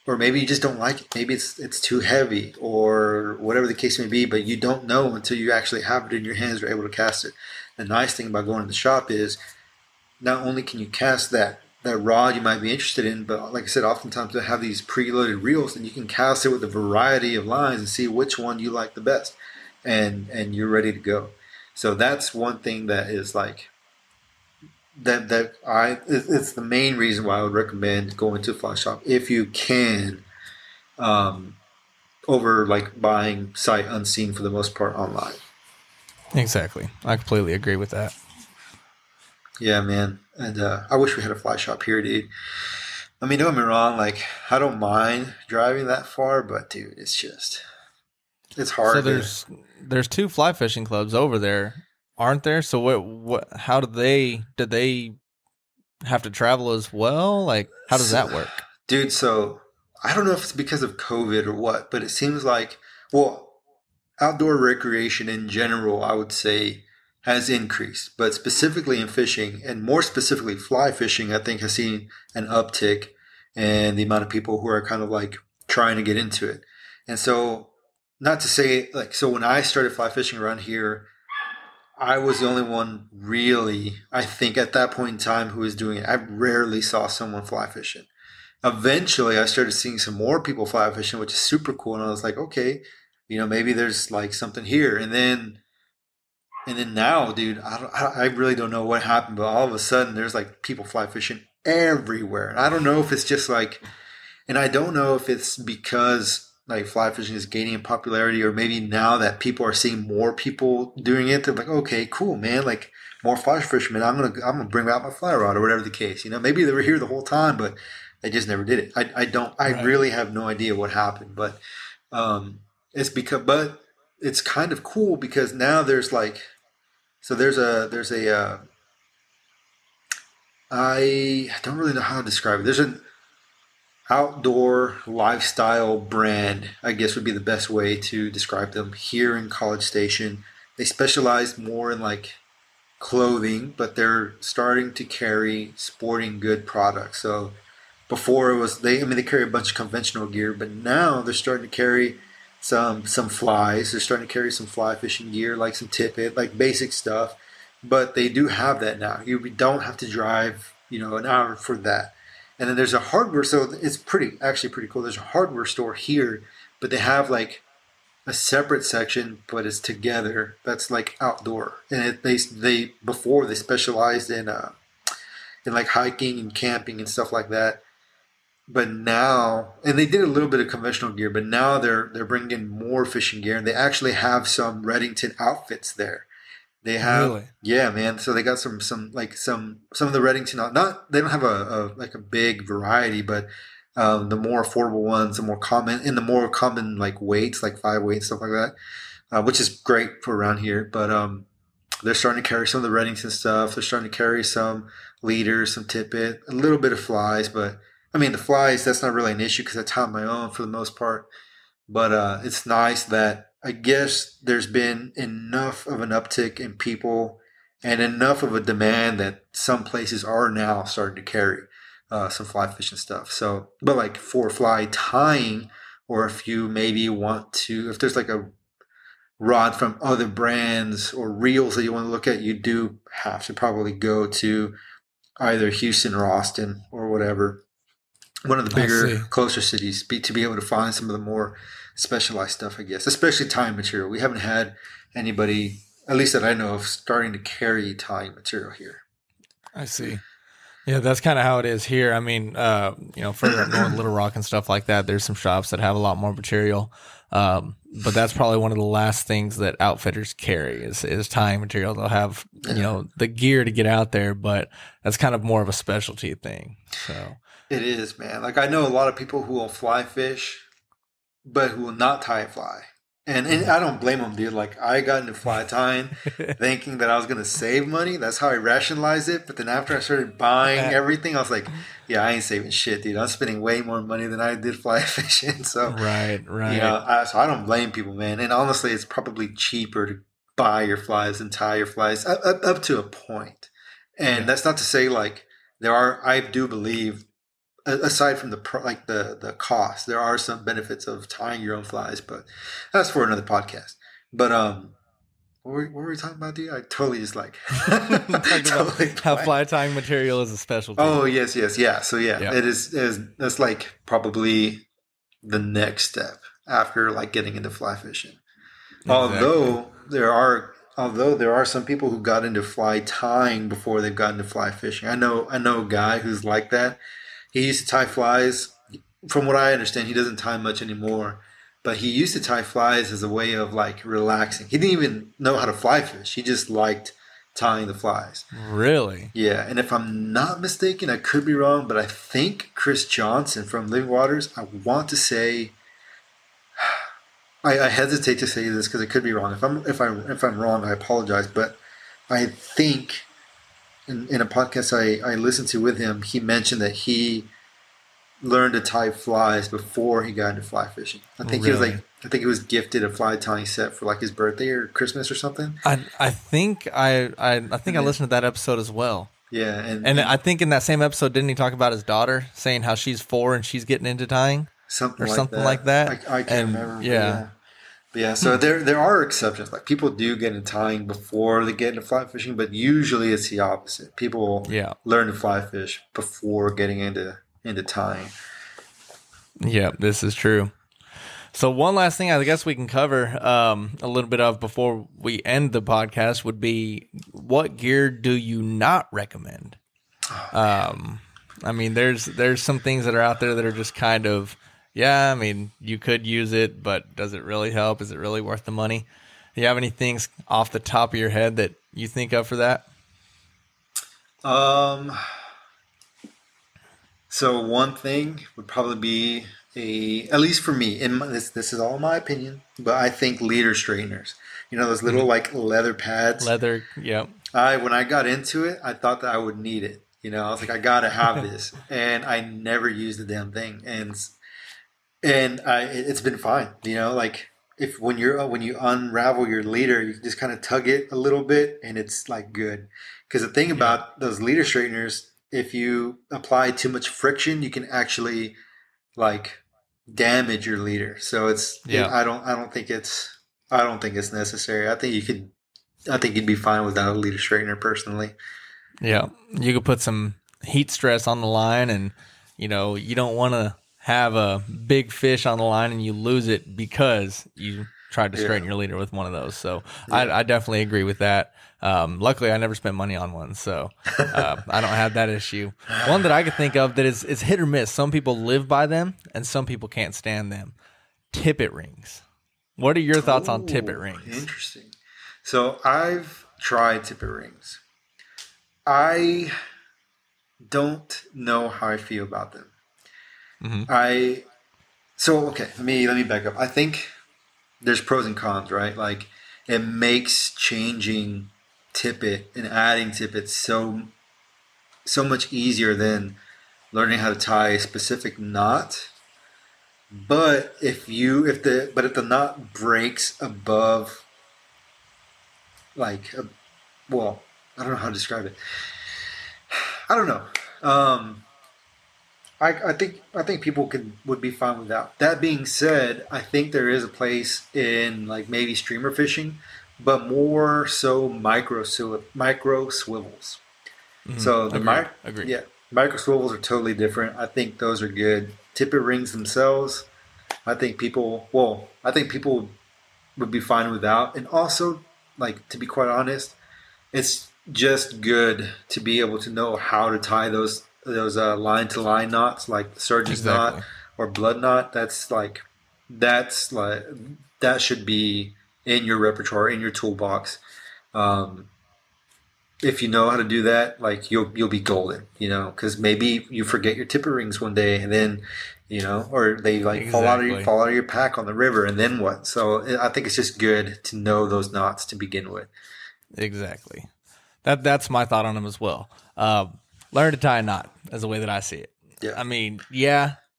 or maybe you just don't like it. Maybe it's too heavy or whatever the case may be, but you don't know until you actually have it in your hands or able to cast it. The nice thing about going to the shop is not only can you cast that rod you might be interested in, but like I said, oftentimes they have these preloaded reels and you can cast it with a variety of lines and see which one you like the best, and you're ready to go. So that's one thing that is like it's the main reason why I would recommend going to a fly shop if you can, um, over like buying sight unseen for the most part online. Exactly, I completely agree with that. Yeah, man. And I wish we had a fly shop here, dude. I mean, don't get me wrong. Like, I don't mind driving that far, but dude, it's So hard to. there's two fly fishing clubs over there, aren't there? So what how did they have to travel as well? Like how does So, that work? dude, so I don't know if it's because of COVID or what, but it seems like, well, outdoor recreation in general, I would say, has increased, but specifically in fishing and more specifically fly fishing, I think has seen an uptick in the amount of people who are kind of like trying to get into it. And so, not to say like, so when I started fly fishing around here, I was the only one really, I think at that point in time who was doing it. I rarely saw someone fly fishing. Eventually, I started seeing some more people fly fishing, which is super cool. And I was like, okay, maybe there's like something here. And then now, dude, I really don't know what happened, but all of a sudden there's like people fly fishing everywhere. And I don't know if it's just like, and I don't know if it's because like fly fishing is gaining in popularity, or maybe now that people are seeing more people doing it, they're like, okay, cool, man, like more fly fishermen. I'm gonna bring out my fly rod or whatever the case. Maybe they were here the whole time, but they just never did it. I Right. really have no idea what happened, but um, but it's kind of cool because now there's like, so there's a I don't really know how to describe it. There's an outdoor lifestyle brand, I guess would be the best way to describe them here in College Station. They specialize more in like clothing, but they're starting to carry sporting good products. So before it was they carry a bunch of conventional gear, but now they're starting to carry some flies. They're starting to carry some fly fishing gear, like some tippet, like basic stuff. But they do have that now. You don't have to drive, an hour for that. And then there's a hardware, so it's pretty cool. There's a hardware store here, but they have like a separate section, but it's together. That's like outdoor, and they before they specialized in like hiking and camping and stuff like that. But now, and they did a little bit of conventional gear, but now they're bringing in more fishing gear, and they actually have some Redington outfits there. They have, Really? yeah, man. So they got some of the Redington. Not they don't have a big variety, but the more affordable ones, the more common like weights, like 5 weight stuff like that, which is great for around here. But they're starting to carry some of the Redington stuff. They're starting to carry some leaders, some tippet, a little bit of flies. But I mean, the flies, that's not really an issue because I tie my own for the most part. But it's nice that I guess there's been enough of an uptick in people and enough of a demand that some places are now starting to carry some fly fishing stuff. So, but like for fly tying, or if you maybe want to, if there's like a rod from other brands or reels that you want to look at, you do have to probably go to either Houston or Austin or whatever, one of the bigger, closer cities, to be able to find some of the more specialized stuff, I guess, especially tying material. We haven't had anybody, at least that I know of, starting to carry tying material here. I see. Yeah, that's kind of how it is here. I mean, further up north, Little Rock and stuff like that, there's some shops that have a lot more material. But that's probably one of the last things that outfitters carry is tying material. They'll have, the gear to get out there, but that's kind of more of a specialty thing. So it is, man. Like I know a lot of people who will fly fish, but who will not tie a fly. And I don't blame them, dude. Like I got into fly tying thinking that I was going to save money. That's how I rationalized it. But then after I started buying everything, I was like, yeah, I ain't saving shit, dude. I'm spending way more money than I did fly fishing. So, right. So I don't blame people, man. And honestly, it's probably cheaper to buy your flies and tie your flies up to a point. And that's not to say like I do believe, aside from the cost, there are some benefits of tying your own flies, but that's for another podcast. But what were we talking about, dude? I totally just like totally how fly tying material is a specialty. Oh yes, yeah. So it is that's like probably the next step after like getting into fly fishing. Exactly. Although there are some people who got into fly tying before they've gotten into fly fishing. I know a guy who's like that. He used to tie flies. From what I understand, he doesn't tie much anymore. But he used to tie flies as a way of like relaxing. He didn't even know how to fly fish. He just liked tying the flies. Really? Yeah. And if I'm not mistaken, I could be wrong, but I think Chris Johnson from Living Waters, I want to say, I hesitate to say this because it could be wrong. If I'm wrong, I apologize. But I think in a podcast I listened to with him, he mentioned that he learned to tie flies before he got into fly fishing. I think he was gifted a fly tying set for like his birthday or Christmas or something. I think I listened to that episode as well. Yeah, and I think in that same episode, didn't he talk about his daughter saying how she's 4 and she's getting into tying something like that? I can't remember. Yeah, so there are exceptions. Like people do get into tying before they get into fly fishing, but usually it's the opposite. People learn to fly fish before getting into tying. Yeah, this is true. So one last thing I guess we can cover a little bit of before we end the podcast would be, what gear do you not recommend? I mean, there's some things that are out there that are just kind of, I mean, you could use it, but does it really help? Is it really worth the money? Do you have any things off the top of your head that you think of for that? So one thing would probably be at least for me, this is all my opinion, but I think leader straighteners. You know, those little like leather pads. Leather, yep. When I got into it, I thought that I would need it. You know, I was like, I gotta have this, and I never used the damn thing, and it's been fine. You know, like when you unravel your leader, you just kind of tug it a little bit, and it's like good. Because the thing about those leader straighteners, if you apply too much friction, you can actually like damage your leader. So I don't think it's necessary. I think you'd be fine without a leader straightener personally. Yeah. You could put some heat stress on the line, and, you don't want to have a big fish on the line and you lose it because you tried to straighten your leader with one of those. So I definitely agree with that. Luckily, I never spent money on one, so I don't have that issue. One that I could think of that is hit or miss. Some people live by them, and some people can't stand them. Tippet rings. What are your thoughts on tippet rings? Interesting. So I've tried tippet rings. I don't know how I feel about them. Mm-hmm. Okay, let me back up. I think there's pros and cons, right? Like it makes changing tippet and adding tippet so much easier than learning how to tie a specific knot. But if the knot breaks above like I don't know how to describe it. I don't know. I think people would be fine with that. That being said, I think there is a place in like maybe streamer fishing, but more so micro swivels. Mm-hmm. So Agreed. micro swivels are totally different. I think those are good. Tippet rings themselves, I think people would be fine without. And also, like to be quite honest, it's just good to be able to know how to tie those line to line knots, like the surgeon's knot or blood knot. That's like that should be in your repertoire, in your toolbox. If you know how to do that, like you'll be golden, because maybe you forget your tipper rings one day, and then or they like fall out of your pack on the river, and then what? So I think it's just good to know those knots to begin with. Exactly. That's my thought on them as well. Learn to tie a knot as the way that I see it. Yeah. I mean,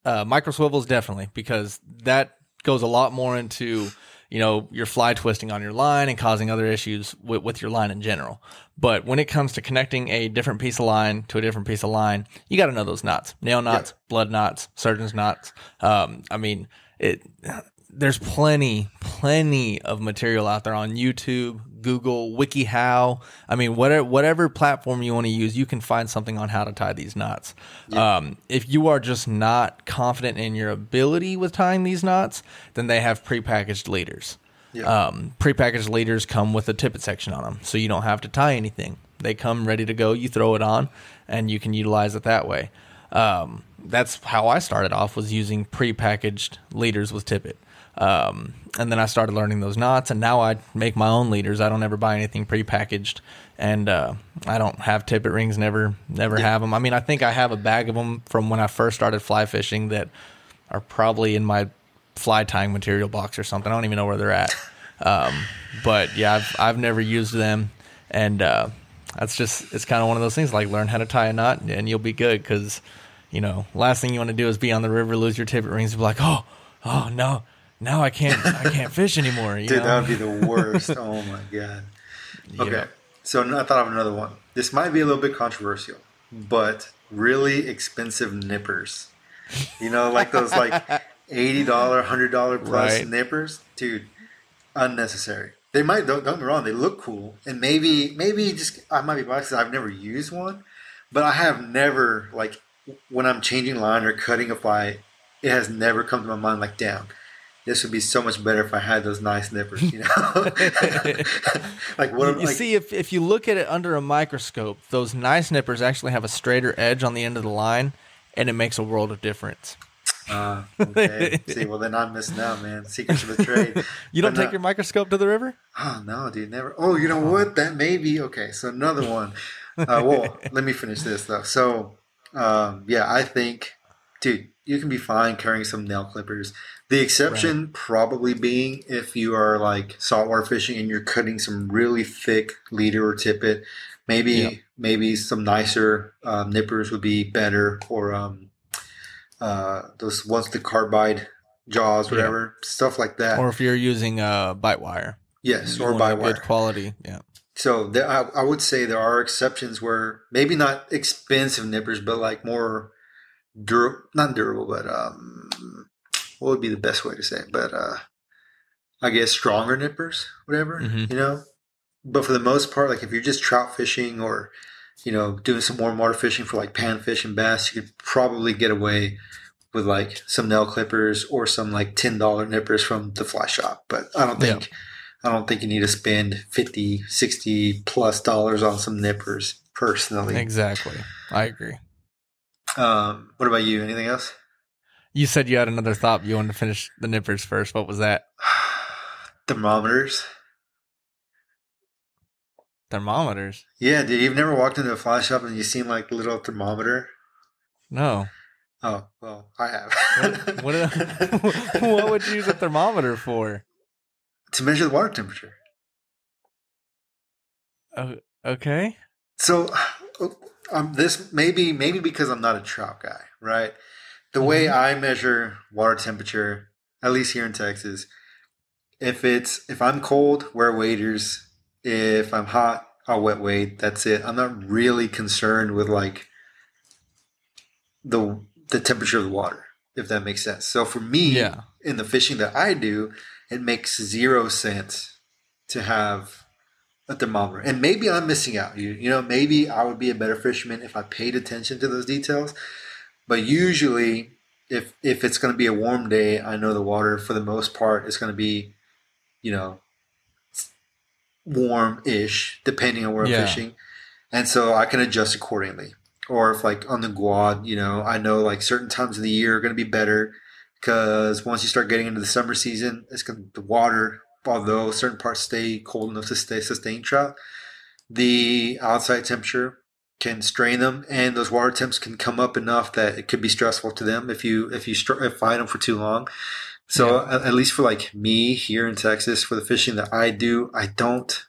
micro swivels definitely, because that goes a lot more into, your fly twisting on your line and causing other issues with your line in general. But when it comes to connecting a different piece of line to a different piece of line, you got to know those knots: nail knots, blood knots, surgeon's knots. There's plenty of material out there on YouTube, Google, WikiHow. I mean, whatever platform you want to use, you can find something on how to tie these knots. Yeah. If you are just not confident in your ability with tying these knots, then they have prepackaged leaders. Yeah. Prepackaged leaders come with a tippet section on them, so you don't have to tie anything. They come ready to go. You throw it on, and you can utilize it that way. That's how I started off, was using prepackaged leaders with tippet. And then I started learning those knots, and now I make my own leaders. I don't ever buy anything prepackaged, and I don't have tippet rings, never have them. I mean, I think I have a bag of them from when I first started fly fishing that are probably in my fly tying material box or something. I don't even know where they're at. But yeah, I've never used them, and it's kind of one of those things, like learn how to tie a knot and you'll be good, because last thing you want to do is be on the river, lose your tippet rings, and be like, oh no. Now I can't fish anymore. Dude, that would be the worst. Oh my God. Okay. Yeah. So I thought of another one. This might be a little bit controversial, but really expensive nippers. Like those like $80, $100 plus nippers. Dude, unnecessary. They might, don't get me wrong, they look cool. And maybe just, I might be biased because I've never used one, but I have never, like, when I'm changing line or cutting a fly, it has never come to my mind like, damn, this would be so much better if I had those nice nippers, Like what? You see, if you look at it under a microscope, those nice nippers actually have a straighter edge on the end of the line, and it makes a world of difference. Okay. See, well then I'm missing out, man. Secrets of the trade. You don't take your microscope to the river? Oh no, dude, never. Oh, you know what? That may be okay. So another one. Well, let me finish this though. So, I think, dude, you can be fine carrying some nail clippers. The exception probably being if you are like saltwater fishing and you're cutting some really thick leader or tippet. Maybe some nicer nippers would be better, or those ones with the carbide jaws, whatever, stuff like that. Or if you're using bite wire. Yes, or bite wire. Good quality, yeah. So I would say there are exceptions where maybe not expensive nippers, but like more not durable, but what would be the best way to say it? But I guess stronger nippers, whatever, Mm-hmm. But for the most part, like if you're just trout fishing or, doing some warm water fishing for like panfish and bass, you could probably get away with like some nail clippers or some like $10 nippers from the fly shop. But Yeah, I don't think you need to spend 50, 60 plus dollars on some nippers personally. exactly. I agree. What about you? Anything else? You said you had another thought. But you wanted to finish the nippers first. What was that? Thermometers. Thermometers? Yeah, dude, you've never walked into a fly shop and you've seen like a little thermometer? No. Oh, well, I What? What? have. What would you use a thermometer for? To measure the water temperature. Okay. So, this maybe because I'm not a trout guy, right? The way Mm-hmm. I measure water temperature, at least here in Texas, if I'm cold, wear waders. If I'm hot, I'll wet wade. That's it. I'm not really concerned with like the temperature of the water, if that makes sense. So for me, Yeah. in the fishing that I do, it makes 0 sense to have a thermometer. And maybe I'm missing out. Maybe I would be a better fisherman if I paid attention to those details. But usually, if it's going to be a warm day, I know the water for the most part is going to be, you know, warm-ish, depending on where I'm Yeah. fishing, and so I can adjust accordingly. Or if like on the Guad, I know like certain times of the year are going to be better because once you start getting into the summer season, the water, although certain parts stay cold enough to sustain trout, the outside temperature can strain them, and those water temps can come up enough that it could be stressful to them if fight them for too long. So Yeah. at least for like me here in Texas, for the fishing that I do, I don't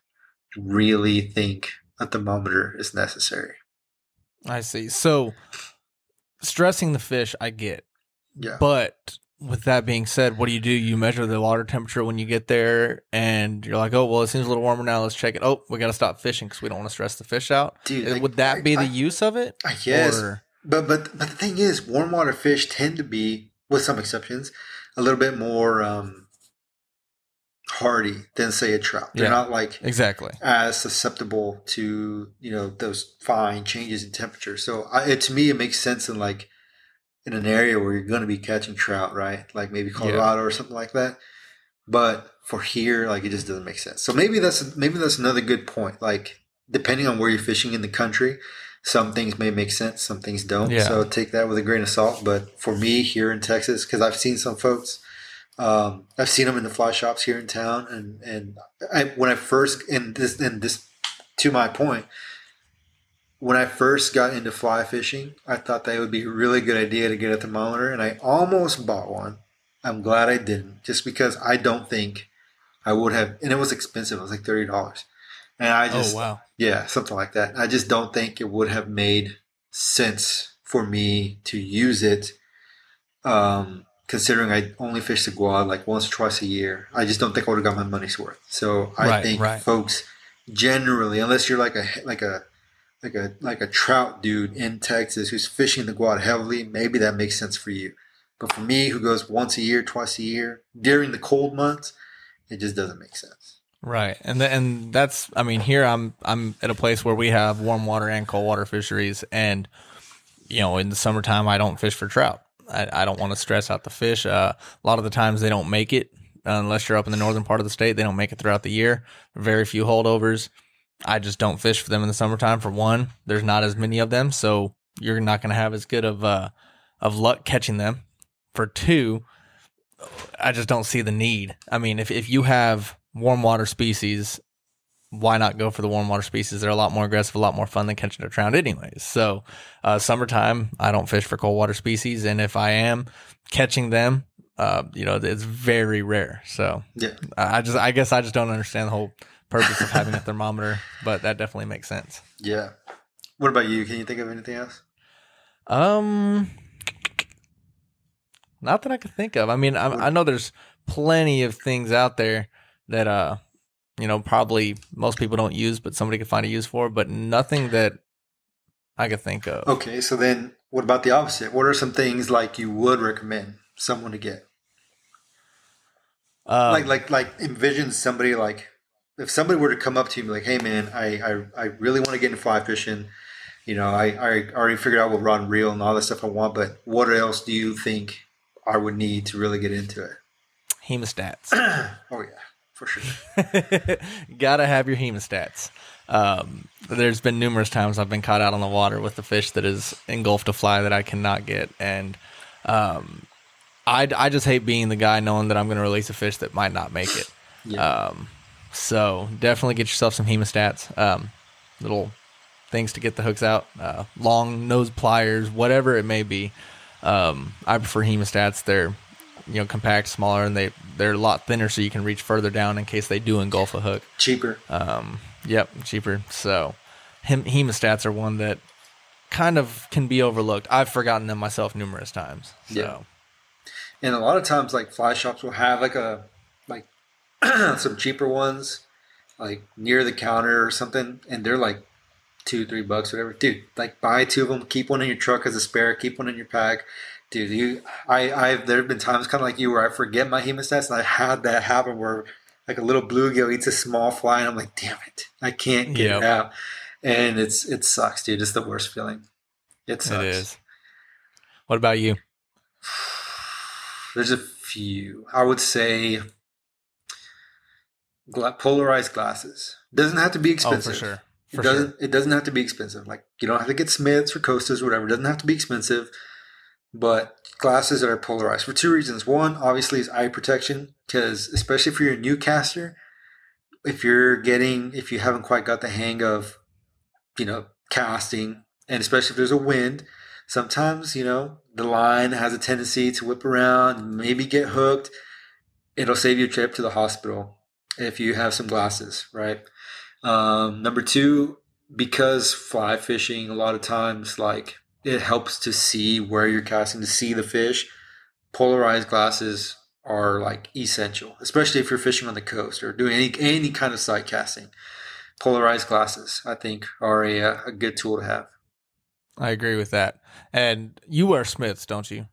really think a thermometer is necessary. I see. So stressing the fish, I get. Yeah. But with that being said, what do? You measure the water temperature when you get there, and you're like, oh, well, it seems a little warmer now. Let's check it. Oh, we got to stop fishing because we don't want to stress the fish out. Dude, Would that be the use of it? I guess. Or But the thing is, warm water fish tend to be, with some exceptions, a little bit more hardy than say a trout. They're not like exactly. as susceptible to those fine changes in temperature. So to me, it makes sense in an area where you're going to be catching trout, right? Like maybe Colorado or something like that. But for here, like it just doesn't make sense. So maybe that's another good point. Like depending on where you're fishing in the country, some things may make sense, some things don't. Yeah. So take that with a grain of salt. But for me here in Texas, because I've seen some folks, I've seen them in the fly shops here in town, and when I first in this to my point, when I first got into fly fishing, I thought that it would be a really good idea to get a thermometer, and I almost bought one. I'm glad I didn't, just because I don't think I would have, and it was expensive. It was like $30, and I just, oh wow, yeah, something like that. I just don't think it would have made sense for me to use it, considering I only fish the Guad like once or twice a year. I just don't think I would have got my money's worth. So I think folks generally, unless you're like a trout dude in Texas who's fishing the Guad heavily, maybe that makes sense for you. But for me, who goes once a year, twice a year during the cold months, it just doesn't make sense. Right, and that's, I mean, here I'm at a place where we have warm water and cold water fisheries, and in the summertime I don't fish for trout. I don't want to stress out the fish. A lot of the times they don't make it unless you're up in the northern part of the state. They don't make it throughout the year. Very few holdovers. I just don't fish for them in the summertime. For one, there's not as many of them, so you're not going to have as good of luck catching them. For two, I just don't see the need. I mean, if you have warm water species, why not go for the warm water species? They're a lot more aggressive, a lot more fun than catching a trout anyways. So summertime, I don't fish for cold water species. And if I am catching them, it's very rare. So yeah, I guess I just don't understand the whole purpose of having a thermometer, but that definitely makes sense. Yeah. What about you? Can you think of anything else? Not that I can think of. I mean, I know there's plenty of things out there that probably most people don't use, but somebody could find a use for, but nothing that I could think of. Okay, so then what about the opposite? What are some things like you would recommend someone to get? Like envision somebody like if somebody were to come up to you and be like, hey man, I really want to get into fly fishing. I already figured out what rod and reel and all that stuff I want, but what else do you think I would need to really get into it? Hemostats. Oh yeah, for sure. Gotta have your hemostats. There's been numerous times I've been caught out on the water with a fish that is engulfed a fly that I cannot get, and I just hate being the guy knowing that I'm going to release a fish that might not make it. Yeah. So definitely get yourself some hemostats, little things to get the hooks out, long nose pliers, whatever it may be. I prefer hemostats. They're compact, smaller, and they're a lot thinner, so you can reach further down in case they do engulf a hook. Cheaper. Yep, cheaper. So hemostats are one that kind of can be overlooked. I've forgotten them myself numerous times. So. Yeah. And a lot of times, like fly shops will have like some cheaper ones, like near the counter or something, and they're like $2-3, whatever. Dude, like buy 2 of them, keep one in your truck as a spare, keep one in your pack. Dude, there have been times kind of like you where I forget my hemostats, and I had that happen where like a little bluegill eats a small fly, and I'm like, damn it, I can't get it out, and it sucks, dude. It's the worst feeling. It sucks. It is. What about you? There's a few. I would say polarized glasses. Doesn't have to be expensive. Oh, for sure. It doesn't have to be expensive. Like you don't have to get Smiths or Costas or whatever. It doesn't have to be expensive. But glasses that are polarized for 2 reasons. One, obviously, is eye protection, because especially if you're a new caster, if you haven't quite got the hang of, casting, and especially if there's a wind, sometimes, the line has a tendency to whip around, maybe get hooked. It'll save you a trip to the hospital if you have some glasses, right? Number 2, because fly fishing, a lot of times, like, it helps to see where you're casting, to see the fish. Polarized glasses are like essential, especially if you're fishing on the coast or doing any kind of sight casting. Polarized glasses, I think, are a good tool to have. I agree with that. And you wear Smiths, don't you?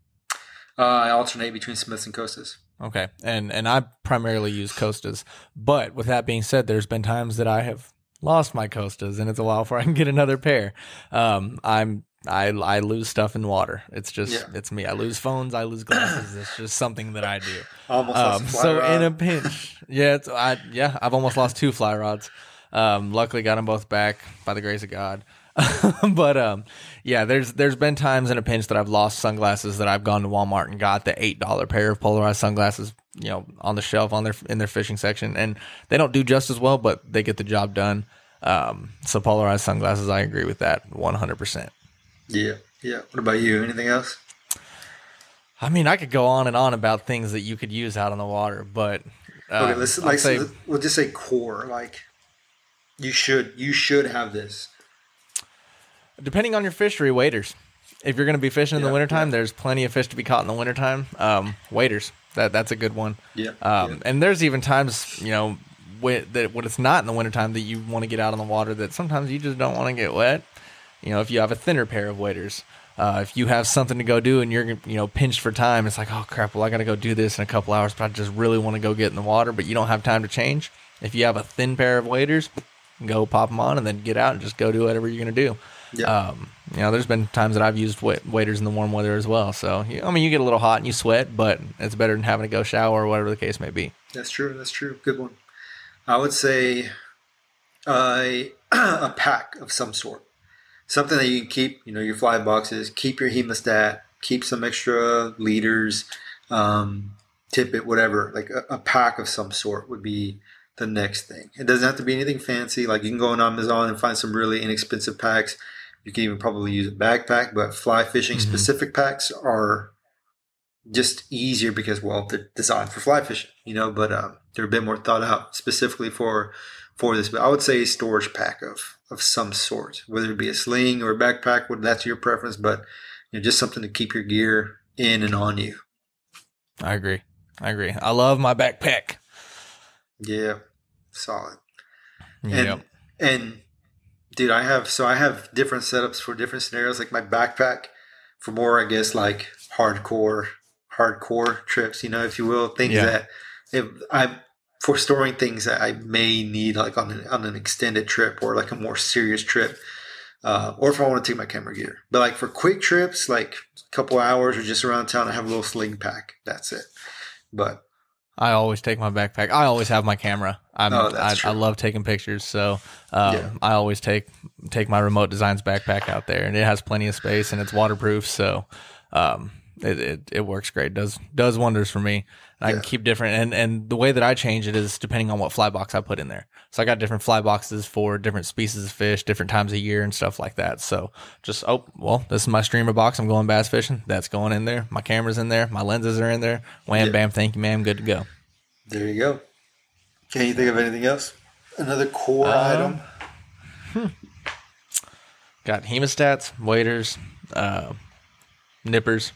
I alternate between Smiths and Costas. Okay. And I primarily use Costas. But with that being said, there's been times that I have lost my Costas, and it's a while before I can get another pair. I lose stuff in water. It's just It's me. I lose phones. I lose glasses. It's just something that I do. Almost lost a fly rod. In a pinch, I've almost lost 2 fly rods. Luckily got them both back by the grace of God. But there's been times in a pinch that I've lost sunglasses that I've gone to Walmart and got the $8 pair of polarized sunglasses, on the shelf in their fishing section, and they don't do just as well, but they get the job done. So polarized sunglasses, I agree with that 100%. Yeah. What about you? Anything else? I mean, I could go on and on about things that you could use out on the water, but okay, we'll just say core. Like, you should have this. Depending on your fishery, waders. If you're going to be fishing in the wintertime, there's plenty of fish to be caught in the wintertime. Waders, that's a good one. And there's even times, when it's not in the wintertime that you want to get out on the water, that sometimes you just don't want to get wet. If you have a thinner pair of waders, if you have something to go do and you're, pinched for time, it's like, oh crap, well, I got to go do this in a couple hours, but I just really want to go get in the water, but you don't have time to change. If you have a thin pair of waders, go pop them on and then get out and just go do whatever you're going to do. There's been times that I've used waders in the warm weather as well. So, you get a little hot and you sweat, but it's better than having to go shower or whatever the case may be. That's true. Good one. I would say a pack of some sort. Something that you can keep, your fly boxes, keep your hemostat, keep some extra leaders, tippet, whatever. Like a pack of some sort would be the next thing. It doesn't have to be anything fancy. Like you can go on Amazon and find some really inexpensive packs. You can even probably use a backpack, but fly fishing specific packs are just easier because, well, they're designed for fly fishing, but they're a bit more thought out specifically for this. But I would say a storage pack of some sort, whether it be a sling or a backpack, that's your preference, but just something to keep your gear in and on you. I agree. I love my backpack. Yeah. solid. Yep. And dude, I have different setups for different scenarios. Like my backpack for more, I guess, like hardcore trips, if you will, things that for storing things that I may need like on an extended trip or like a more serious trip, or if I want to take my camera gear. But like for quick trips, like a couple hours or just around town, I have a little sling pack. That's it. But I always take my backpack. I always have my camera. I love taking pictures, so I always take my Remote Designs backpack out there, and it has plenty of space and it's waterproof, so it works great. Does wonders for me. And I can keep different, and the way that I change it is depending on what fly box I put in there. So I got different fly boxes for different species of fish, different times of year and stuff like that. So just, this is my streamer box. I'm going bass fishing. That's going in there. My camera's in there. My lenses are in there. Wham, bam, thank you, ma'am. Good to go. There you go. Can you think of anything else? Another core item? Got hemostats, waders, nippers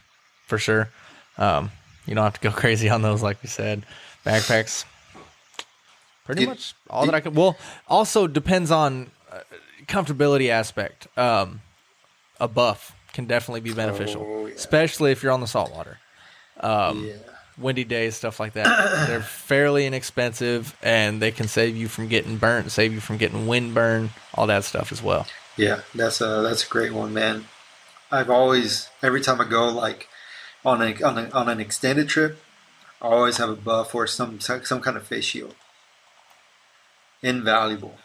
for sure. You don't have to go crazy on those, like we said. Backpacks. Pretty much all that I could. Well, also depends on comfortability aspect. A buff can definitely be beneficial, especially if you're on the saltwater. Windy days, stuff like that. They're fairly inexpensive, and they can save you from getting burnt, save you from getting windburn, all that stuff as well. Yeah, that's a great one, man. I've always, every time I go like on an extended trip, I always have a buff or some kind of face shield. Invaluable.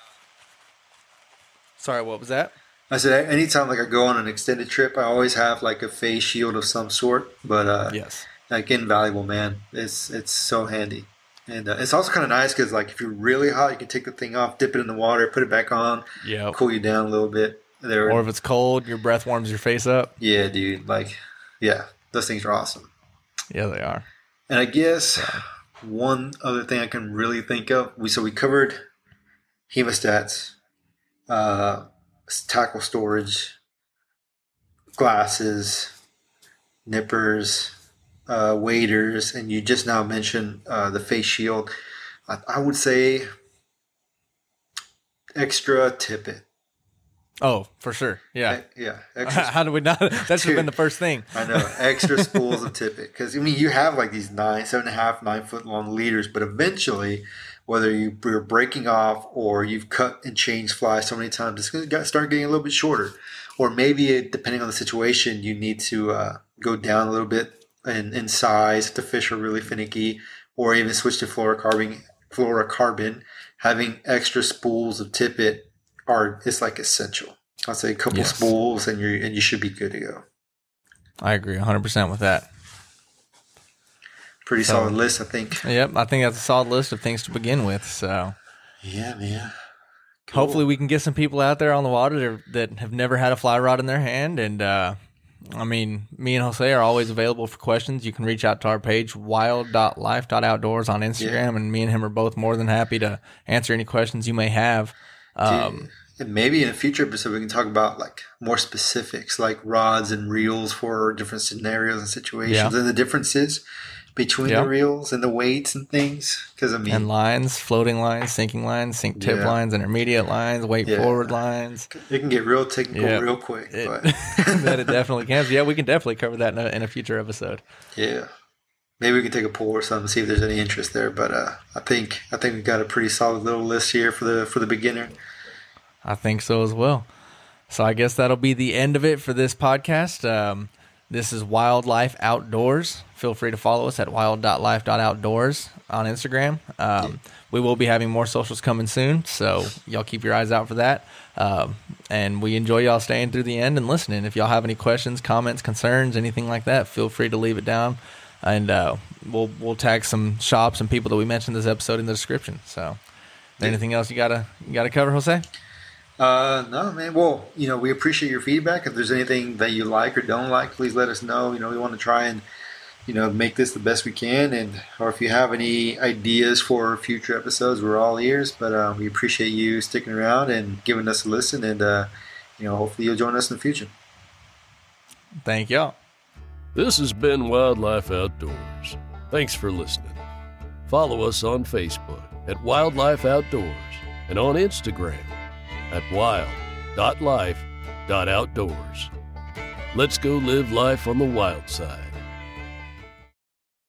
Sorry, what was that? I said anytime like I go on an extended trip, I always have like a face shield of some sort. But yes, like invaluable, man. It's so handy, and it's also kind of nice because like if you're really hot, you can take the thing off, dip it in the water, put it back on, cool you down a little bit. Or if it's cold, your breath warms your face up. Yeah, dude. Those things are awesome. Yeah, they are. And I guess one other thing I can really think of, we covered hemostats, tackle storage, glasses, nippers, waders, and you just now mentioned the face shield. I would say extra tippet. Oh, for sure. Yeah. Extra How do we not? That should have been the first thing. I know. Extra spools of tippet. Because, you have like these 7.5, 9 foot long leaders, but eventually, whether you're breaking off or you've cut and changed fly so many times, it's going to start getting a little bit shorter. Or maybe, depending on the situation, you need to go down a little bit in size if the fish are really finicky, or even switch to fluorocarbon. Having extra spools of tippet it's like essential. I'll say a couple spools and you should be good to go. I agree 100% with that. Pretty solid list, I think. Yep, I think that's a solid list of things to begin with. So yeah, man. Cool. Hopefully we can get some people out there on the water that have never had a fly rod in their hand. And me and Jose are always available for questions. You can reach out to our page, wild.life.outdoors on Instagram, and me and him are both more than happy to answer any questions you may have. And maybe in a future episode we can talk about like more specifics, like rods and reels for different scenarios and situations, and the differences between the reels and the weights and things. And lines, floating lines, sinking lines, sink tip lines, intermediate lines, weight forward lines. It can get real technical real quick. But that it definitely can. So we can definitely cover that in a future episode. Yeah. Maybe we can take a poll or something, see if there's any interest there. But I think we've got a pretty solid little list here for the beginner. I think so as well. So I guess that'll be the end of it for this podcast. This is Wildlife Outdoors. Feel free to follow us at wild.life.outdoors on Instagram. We will be having more socials coming soon, so y'all keep your eyes out for that. And we enjoy y'all staying through the end and listening. If y'all have any questions, comments, concerns, anything like that, feel free to leave it down. And we'll tag some shops and people that we mentioned this episode in the description. So anything else you gotta cover, Jose? No, man. Well, we appreciate your feedback. If there's anything that you like or don't like, please let us know. We want to try and, make this the best we can. Or if you have any ideas for future episodes, we're all ears. But we appreciate you sticking around and giving us a listen. And, hopefully you'll join us in the future. Thank y'all. This has been Wildlife Outdoors. Thanks for listening. Follow us on Facebook at Wildlife Outdoors and on Instagram at wild.life.outdoors. Let's go live life on the wild side.